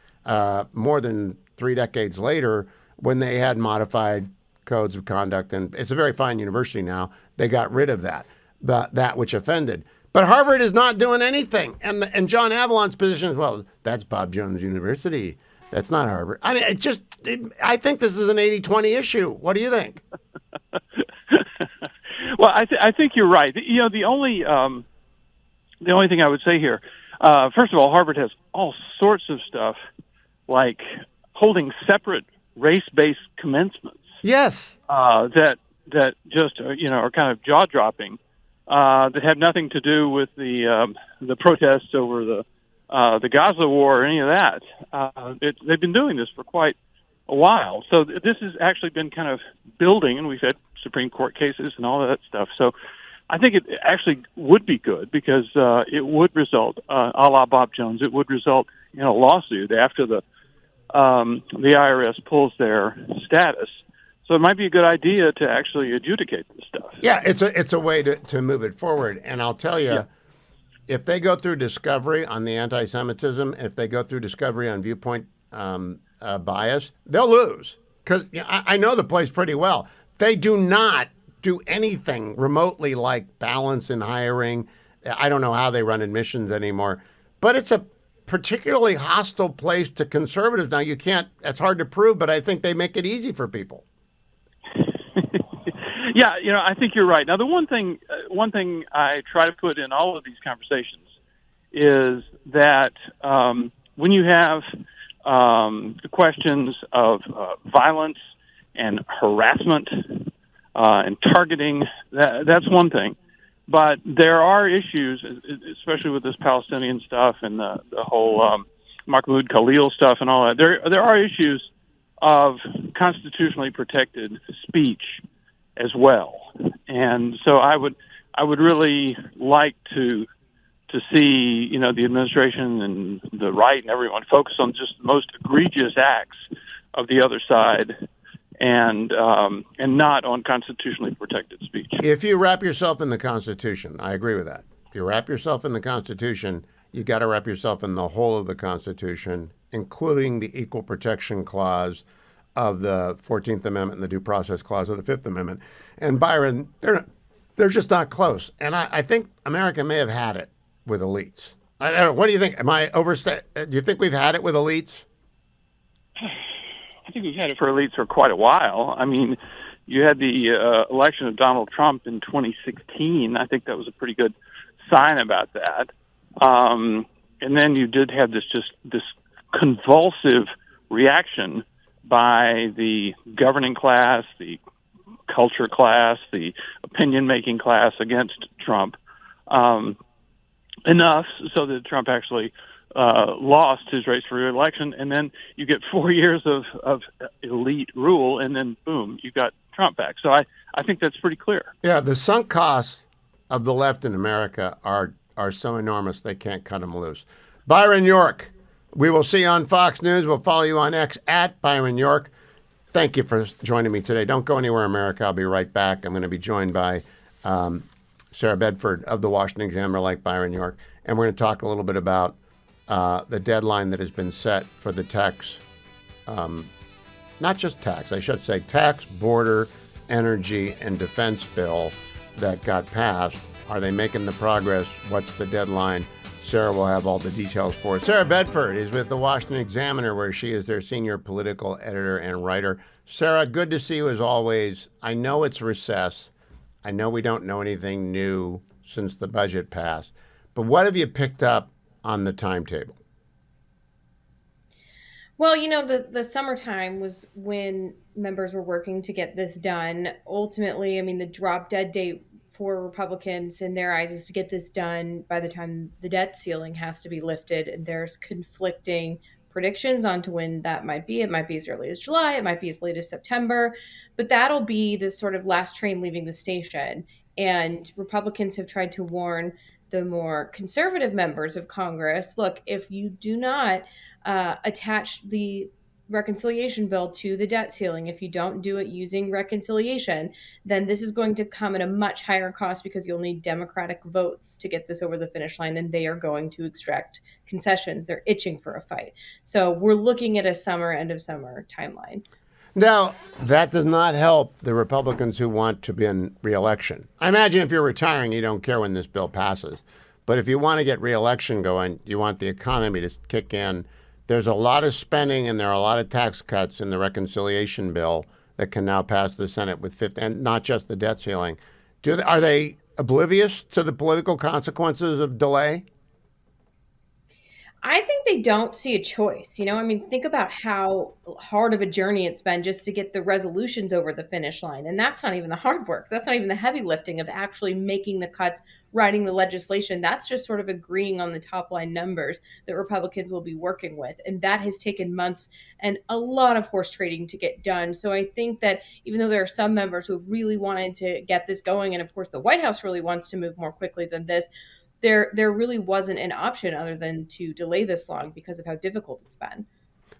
more than 3 decades later when they had modified codes of conduct. And it's a very fine university now. They got rid of that which offended. But Harvard is not doing anything. And John Avalon's position is, well, that's Bob Jones University. That's not Harvard. I mean, I think this is an 80-20 issue. What do you think? Well, I think you're right. You know, the only thing I would say here, first of all, Harvard has all sorts of stuff like holding separate race-based commencements. Yes. That just are kind of jaw-dropping. That have nothing to do with the protests over the Gaza war or any of that. They've been doing this for quite a while. So this has actually been kind of building, and we've had Supreme Court cases and all of that stuff. So I think it actually would be good because it would result, a la Bob Jones, it would result in a lawsuit after the IRS pulls their status. So it might be a good idea to actually adjudicate this stuff. Yeah, it's a way to move it forward. And I'll tell you, if they go through discovery on the anti-Semitism, if they go through discovery on viewpoint bias, they'll lose. Because I know the place pretty well. They do not do anything remotely like balance in hiring. I don't know how they run admissions anymore. But it's a particularly hostile place to conservatives. Now, it's hard to prove, but I think they make it easy for people. Yeah, I think you're right. Now, the one thing I try to put in all of these conversations is that when you have the questions of violence and harassment and targeting, that's one thing. But there are issues, especially with this Palestinian stuff and the whole Mahmoud Khalil stuff and all that. There are issues of constitutionally protected speech as well, and so I would really like to see the administration and the right and everyone focus on just the most egregious acts of the other side, and not on constitutionally protected speech. If you wrap yourself in the Constitution, I agree with that. If you wrap yourself in the Constitution, you got to wrap yourself in the whole of the Constitution, including the Equal Protection Clause of the 14th Amendment and the Due Process Clause of the 5th Amendment. And Byron, they're just not close. And I think America may have had it with elites. I don't know. What do you think? Am I overstate? Do you think we've had it with elites? I think we've had it for elites for quite a while. I mean, you had the election of Donald Trump in 2016. I think that was a pretty good sign about that. And then you did have this convulsive reaction by the governing class, the culture class, the opinion-making class against Trump, enough so that Trump actually lost his race for re-election. And then you get 4 years of elite rule, and then, boom, you got Trump back. So I think that's pretty clear. Yeah, the sunk costs of the left in America are so enormous they can't cut them loose. Byron York, we will see you on Fox News. We'll follow you on X at Byron York. Thank you for joining me today. Don't go anywhere, America. I'll be right back. I'm going to be joined by Sarah Bedford of the Washington Examiner, like Byron York. And we're going to talk a little bit about the deadline that has been set for the tax, not just tax, I should say tax, border, energy, and defense bill that got passed. Are they making the progress? What's the deadline? Sarah will have all the details for it. Sarah Bedford is with the Washington Examiner, where she is their senior political editor and writer. Sarah, good to see you as always. I know it's recess. I know we don't know anything new since the budget passed. But what have you picked up on the timetable? Well, the summertime was when members were working to get this done. Ultimately, I mean, the drop dead date for Republicans in their eyes is to get this done by the time the debt ceiling has to be lifted. And there's conflicting predictions on to when that might be. It might be as early as July, it might be as late as September, but that'll be the sort of last train leaving the station. And Republicans have tried to warn the more conservative members of Congress, look, if you do not attach the reconciliation bill to the debt ceiling, if you don't do it using reconciliation, then this is going to come at a much higher cost because you'll need Democratic votes to get this over the finish line, and they are going to extract concessions. They're itching for a fight. So we're looking at a end of summer timeline. Now, that does not help the Republicans who want to be in re-election. I imagine if you're retiring, you don't care when this bill passes. But if you want to get re-election going, you want the economy to kick in. There's a lot of spending and there are a lot of tax cuts in the reconciliation bill that can now pass the Senate with 50, and not just the debt ceiling. Are they oblivious to the political consequences of delay? I think they don't see a choice. I mean, think about how hard of a journey it's been just to get the resolutions over the finish line. And that's not even the hard work. That's not even the heavy lifting of actually making the cuts, writing the legislation. That's just sort of agreeing on the top line numbers that Republicans will be working with. And that has taken months and a lot of horse trading to get done. So I think that even though there are some members who really wanted to get this going, and of course the White House really wants to move more quickly than this, there really wasn't an option other than to delay this long because of how difficult it's been.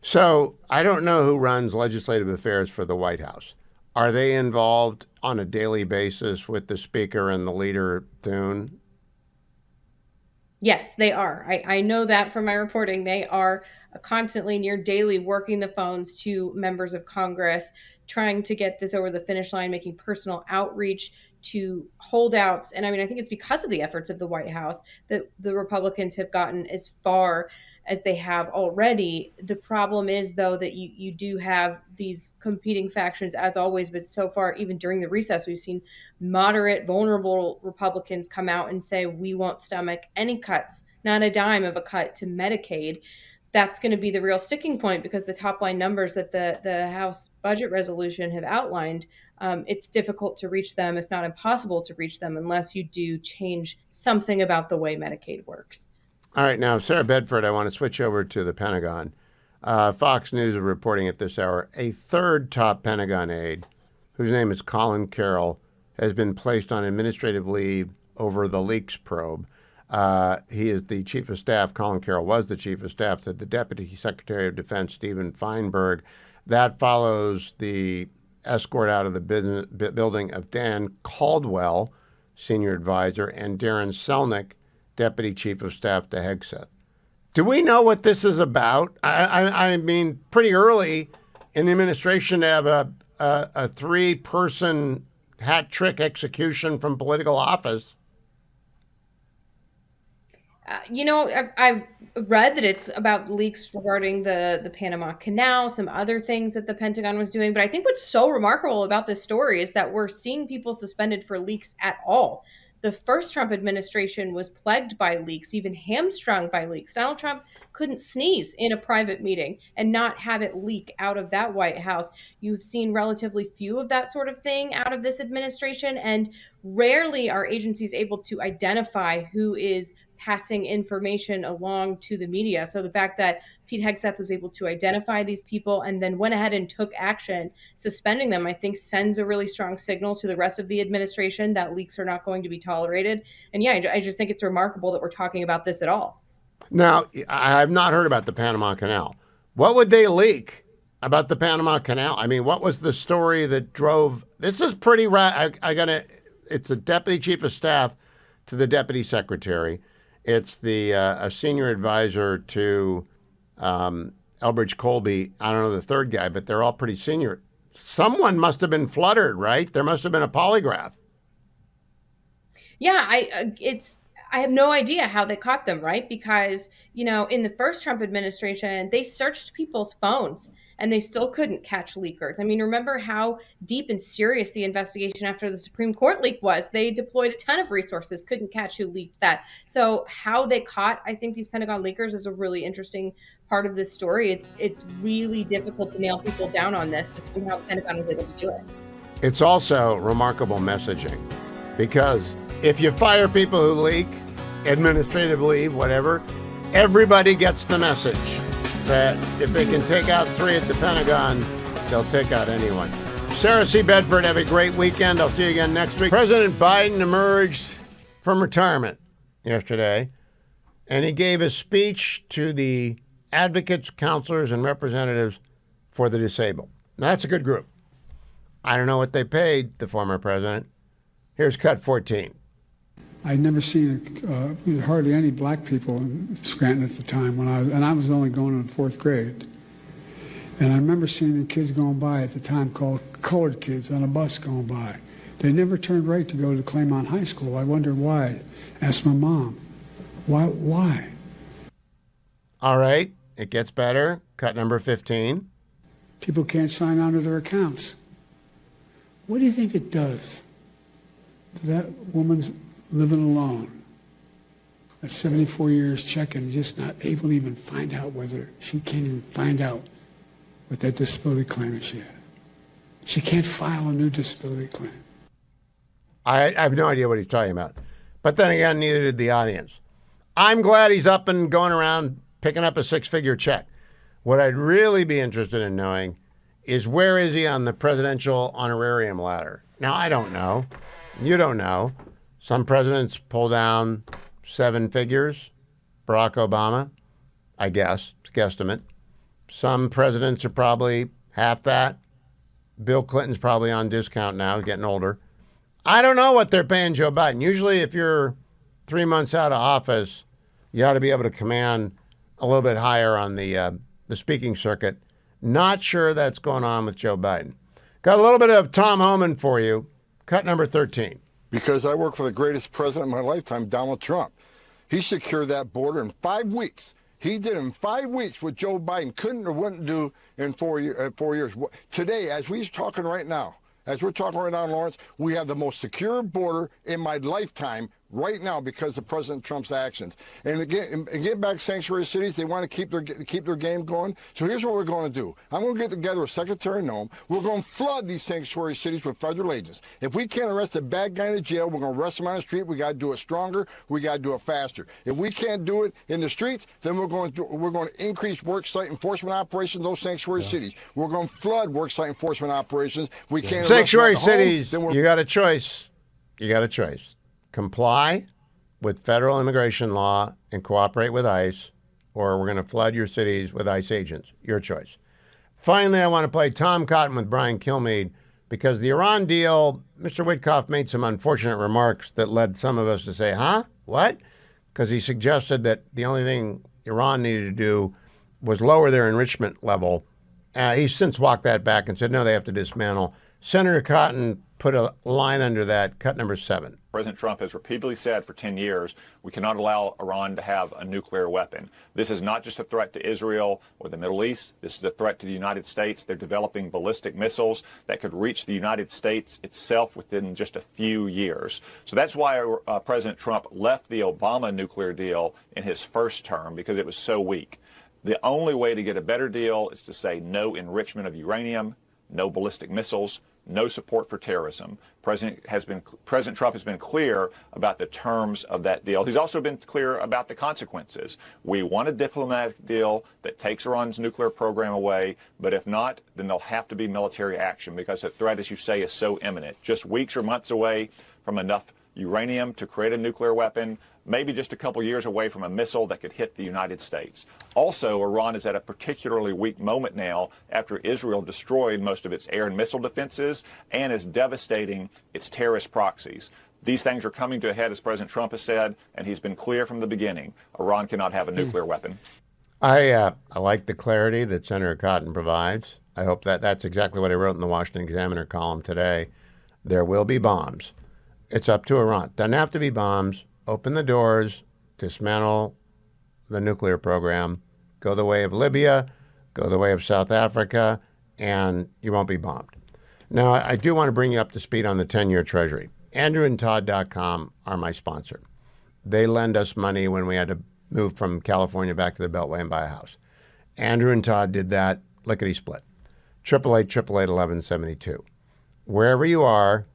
So I don't know who runs legislative affairs for the White House. Are they involved on a daily basis with the Speaker and the leader, Thune? Yes, they are. I know that from my reporting. They are constantly near daily working the phones to members of Congress, trying to get this over the finish line, making personal outreach to holdouts. And I mean, I think it's because of the efforts of the White House that the Republicans have gotten as far as they have already. The problem is, though, that you do have these competing factions, as always, but so far, even during the recess, we've seen moderate, vulnerable Republicans come out and say, we won't stomach any cuts, not a dime of a cut to Medicaid. That's going to be the real sticking point because the top line numbers that the House budget resolution have outlined, it's difficult to reach them, if not impossible to reach them, unless you do change something about the way Medicaid works. All right. Now, Sarah Bedford, I want to switch over to the Pentagon. Fox News are reporting at this hour a third top Pentagon aide, whose name is Colin Carroll, has been placed on administrative leave over the leaks probe. He is the chief of staff. Colin Carroll was the chief of staff to the Deputy Secretary of Defense, Stephen Feinberg. That follows the escort out of the building of Dan Caldwell, senior advisor, and Darren Selnick, Deputy Chief of Staff to Hegseth. Do we know what this is about? I mean, pretty early in the administration to have a three-person hat trick execution from political office. I've read that it's about leaks regarding the Panama Canal, some other things that the Pentagon was doing. But I think what's so remarkable about this story is that we're seeing people suspended for leaks at all. The first Trump administration was plagued by leaks, even hamstrung by leaks. Donald Trump couldn't sneeze in a private meeting and not have it leak out of that White House. You've seen relatively few of that sort of thing out of this administration, and rarely are agencies able to identify who is passing information along to the media. So the fact that Pete Hegseth was able to identify these people and then went ahead and took action, suspending them, I think sends a really strong signal to the rest of the administration that leaks are not going to be tolerated. And yeah, I just think it's remarkable that we're talking about this at all. Now, I have not heard about the Panama Canal. What would they leak about the Panama Canal? I mean, what was the story that drove, this is pretty, it's a deputy chief of staff to the deputy secretary. It's the a senior advisor to Elbridge Colby. I don't know the third guy, but they're all pretty senior. Someone must have been fluttered, right? There must have been a polygraph. Yeah, I have no idea how they caught them, right? Because, in the first Trump administration, they searched people's phones and they still couldn't catch leakers. I mean, remember how deep and serious the investigation after the Supreme Court leak was? They deployed a ton of resources, couldn't catch who leaked that. So how they caught, I think, these Pentagon leakers is a really interesting part of this story. It's really difficult to nail people down on this, but somehow the Pentagon was able to do it. It's also remarkable messaging, because if you fire people who leak, administrative leave, whatever, everybody gets the message that if they can take out 3 at the Pentagon, they'll take out anyone. Sarah C. Bedford, have a great weekend. I'll see you again next week. President Biden emerged from retirement yesterday, and he gave a speech to the advocates, counselors, and representatives for the disabled. Now, that's a good group. I don't know what they paid the former president. Here's cut 14. I'd never seen hardly any black people in Scranton at the time I was only going in 4th grade. And I remember seeing the kids going by at the time called colored kids on a bus going by. They never turned right to go to Claymont High School. I wondered why. Asked my mom, why? All right, it gets better. Cut number 15. People can't sign on to their accounts. What do you think it does to that woman's living alone at 74 years checking, just not able to even find out whether she can't even find out what that disability claim is she has. She can't file a new disability claim. I have no idea what he's talking about. But then again, neither did the audience. I'm glad he's up and going around picking up a 6-figure check. What I'd really be interested in knowing is, where is he on the presidential honorarium ladder? Now, I don't know. You don't know. Some presidents pull down 7 figures. Barack Obama, I guess, it's a guesstimate. Some presidents are probably half that. Bill Clinton's probably on discount now, getting older. I don't know what they're paying Joe Biden. Usually, if you're 3 months out of office, you ought to be able to command a little bit higher on the speaking circuit. Not sure that's going on with Joe Biden. Got a little bit of Tom Homan for you. Cut number 13. Because I worked for the greatest president of my lifetime, Donald Trump. He secured that border in 5 weeks. He did in 5 weeks what Joe Biden couldn't or wouldn't do in 4 years. Today, as we're talking right now, Lawrence, we have the most secure border in my lifetime right now because of President Trump's actions. And again, and get back to sanctuary cities, they want to keep their game going. So here's what we're going to do. I'm going to get together with Secretary Noem. We're going to flood these sanctuary cities with federal agents. If we can't arrest a bad guy in the jail, we're going to arrest him on the street. We got to do it stronger. We got to do it faster. If we can't do it in the streets, then we're going to increase worksite enforcement operations in those sanctuary cities. We're going to flood worksite enforcement operations. We can't sanctuary cities. You got a choice. Comply with federal immigration law and cooperate with ICE, or we're going to flood your cities with ICE agents. Your choice. Finally, I want to play Tom Cotton with Brian Kilmeade, because the Iran deal, Mr. Witkoff made some unfortunate remarks that led some of us to say, huh? What? Because he suggested that the only thing Iran needed to do was lower their enrichment level. He's since walked that back and said, no, they have to dismantle. Senator Cotton put a line under that, cut number 7. President Trump has repeatedly said for 10 years, we cannot allow Iran to have a nuclear weapon. This is not just a threat to Israel or the Middle East. This is a threat to the United States. They're developing ballistic missiles that could reach the United States itself within just a few years. So that's why President Trump left the Obama nuclear deal in his first term, because it was so weak. The only way to get a better deal is to say no enrichment of uranium, no ballistic missiles, no support for terrorism. President Trump has been clear about the terms of that deal. He's also been clear about the consequences. We want a diplomatic deal that takes Iran's nuclear program away, but if not, then there'll have to be military action, because the threat, as you say, is so imminent. Just weeks or months away from enough uranium to create a nuclear weapon, maybe just a couple years away from a missile that could hit the United States. Also, Iran is at a particularly weak moment now after Israel destroyed most of its air and missile defenses and is devastating its terrorist proxies. These things are coming to a head, as President Trump has said, and he's been clear from the beginning. Iran cannot have a nuclear weapon. I like the clarity that Senator Cotton provides. I hope that's exactly what I wrote in the Washington Examiner column today. There will be bombs. It's up to Iran. Doesn't have to be bombs. open the doors, dismantle the nuclear program, go the way of Libya, go the way of South Africa, and you won't be bombed. Now, I do want to bring you up to speed on the 10-year Treasury. AndrewandTodd.com are my sponsor. They lend us money when we had to move from California back to the Beltway and buy a house. Andrew and Todd did that lickety-split. 888-888-1172. Wherever you are,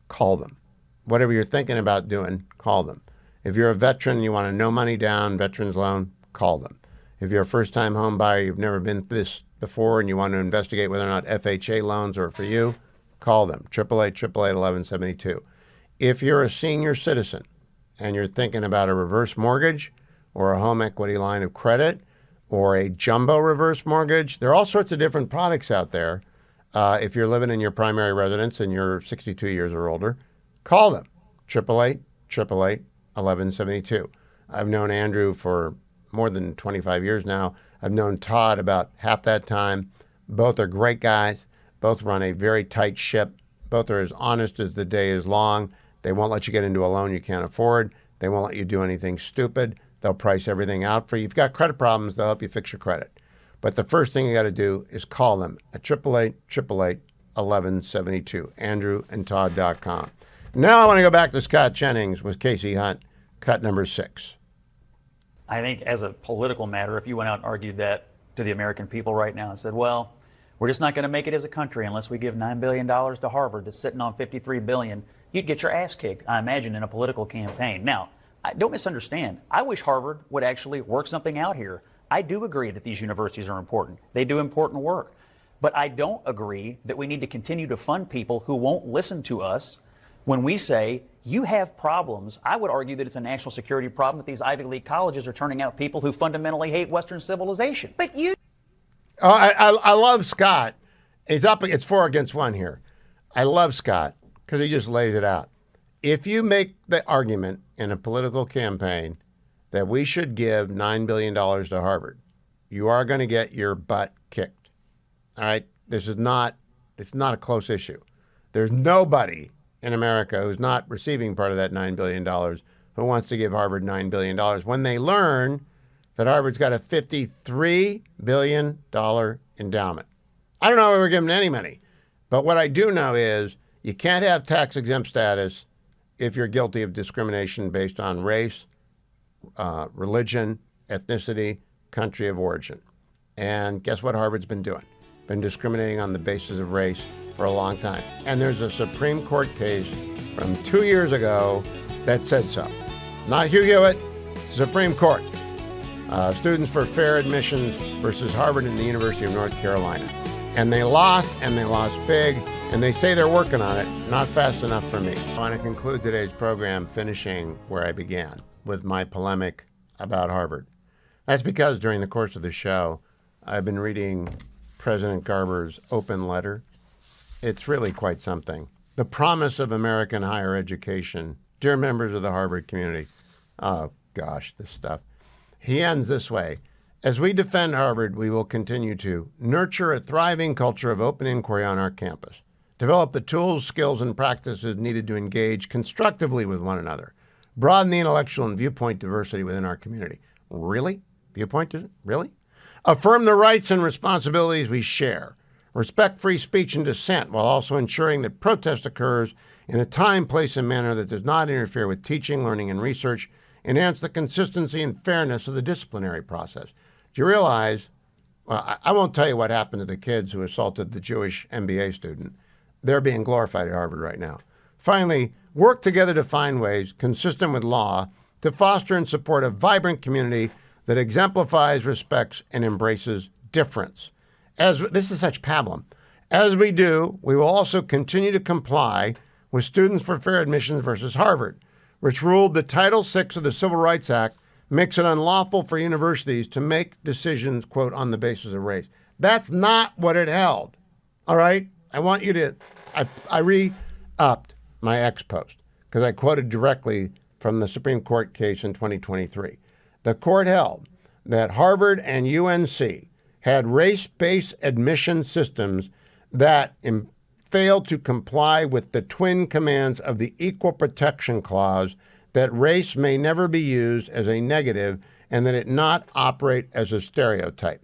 call them. Whatever you're thinking about doing, call them. If you're a veteran, you want a no money down veterans loan, call them. If you're a first-time home buyer, you've never been through this before, and you want to investigate whether or not FHA loans are for you, call them. 888-888-1172. If you're a senior citizen and you're thinking about a reverse mortgage or a home equity line of credit or a jumbo reverse mortgage, there are all sorts of different products out there. If you're living in your primary residence and you're 62 years or older, call them. 888-888-1172. I've known Andrew for more than 25 years now. I've known Todd about half that time. Both are great guys. Both run a very tight ship. Both are as honest as the day is long. They won't let you get into a loan you can't afford. They won't let you do anything stupid. They'll price everything out for you. If you've got credit problems, they'll help you fix your credit. But the first thing you got to do is call them at 888-888-1172, andrewandtodd.com. Now I want to go back to Scott Jennings with Casey Hunt, cut number 6. I think as a political matter, if you went out and argued that to the American people right now and said, well, we're just not going to make it as a country unless we give $9 billion to Harvard that's sitting on $53 billion, you'd get your ass kicked, I imagine, in a political campaign. Now, don't misunderstand. I wish Harvard would actually work something out here. I do agree that these universities are important. They do important work. But I don't agree that we need to continue to fund people who won't listen to us when we say, you have problems. I would argue that it's a national security problem that these Ivy League colleges are turning out people who fundamentally hate Western civilization. But you... Oh, I love Scott. It's 4 against 1 here. I love Scott because he just lays it out. If you make the argument in a political campaign that we should give $9 billion to Harvard, you are going to get your butt kicked. All right? It's not a close issue. There's nobody in America who's not receiving part of that $9 billion who wants to give Harvard $9 billion when they learn that Harvard's got a $53 billion endowment. I don't know if we're giving any money, but what I do know is you can't have tax-exempt status if you're guilty of discrimination based on race, religion, ethnicity, country of origin. And guess what Harvard's been doing? Been discriminating on the basis of race for a long time. And there's a Supreme Court case from 2 years ago that said so. Not Hugh Hewitt, Supreme Court. Students for Fair Admissions versus Harvard and the University of North Carolina. And they lost big, and they say they're working on it. Not fast enough for me. I want to conclude today's program finishing where I began, with my polemic about Harvard. That's because during the course of the show, I've been reading President Garber's open letter. It's really quite something. The promise of American higher education. Dear members of the Harvard community. Oh, gosh, this stuff. He ends this way. As we defend Harvard, we will continue to nurture a thriving culture of open inquiry on our campus, develop the tools, skills, and practices needed to engage constructively with one another, broaden the intellectual and viewpoint diversity within our community. Really? Viewpoint? Really? Affirm the rights and responsibilities we share, respect free speech and dissent while also ensuring that protest occurs in a time, place, and manner that does not interfere with teaching, learning, and research, enhance the consistency and fairness of the disciplinary process. Do you realize, well, I won't tell you what happened to the kids who assaulted the Jewish MBA student. They're being glorified at Harvard right now. Finally, work together to find ways, consistent with law, to foster and support a vibrant community that exemplifies, respects, and embraces difference. This is such pablum. As we do, we will also continue to comply with Students for Fair Admissions versus Harvard, which ruled that Title VI of the Civil Rights Act makes it unlawful for universities to make decisions, quote, on the basis of race. That's not what it held. All right? I want you to, I re-upped my X post because I quoted directly from the Supreme Court case in 2023. The court held that Harvard and UNC had race-based admission systems that failed to comply with the twin commands of the Equal Protection Clause that race may never be used as a negative and that it not operate as a stereotype.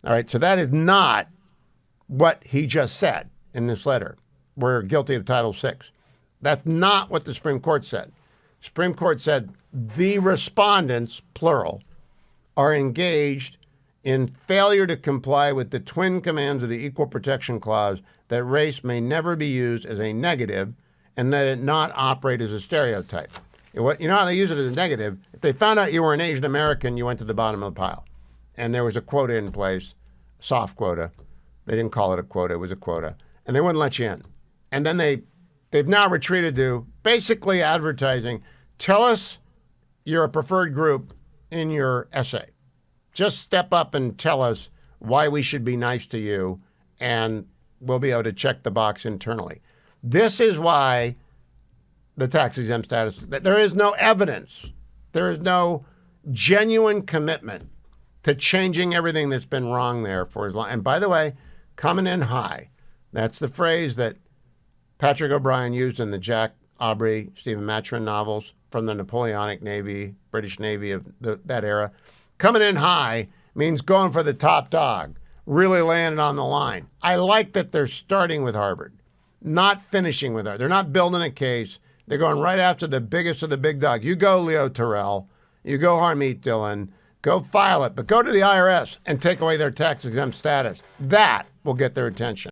All right, so that is not what he just said in this letter. We're guilty of Title VI. That's not what the Supreme Court said. Supreme Court said the respondents, plural, are engaged in failure to comply with the twin commands of the Equal Protection Clause that race may never be used as a negative and that it not operate as a stereotype. You know how they use it as a negative? If they found out you were an Asian American, you went to the bottom of the pile. And there was a quota in place, soft quota. They didn't call it a quota, it was a quota. And they wouldn't let you in. And then they've now retreated to basically advertising, tell us you're a preferred group in your essay. Just step up and tell us why we should be nice to you, and we'll be able to check the box internally. This is why the tax-exempt status, there is no evidence. There is no genuine commitment to changing everything that's been wrong there for as long. And by the way, coming in high. That's the phrase that Patrick O'Brien used in the Jack Aubrey, Stephen Maturin novels from the Napoleonic Navy, British Navy of that era. Coming in high means going for the top dog, really laying it on the line. I like that they're starting with Harvard, not finishing with Harvard. They're not building a case. They're going right after the biggest of the big dog. You go, Leo Terrell. You go, Harmeet Dillon. Go file it, but go to the IRS and take away their tax-exempt status. That will get their attention.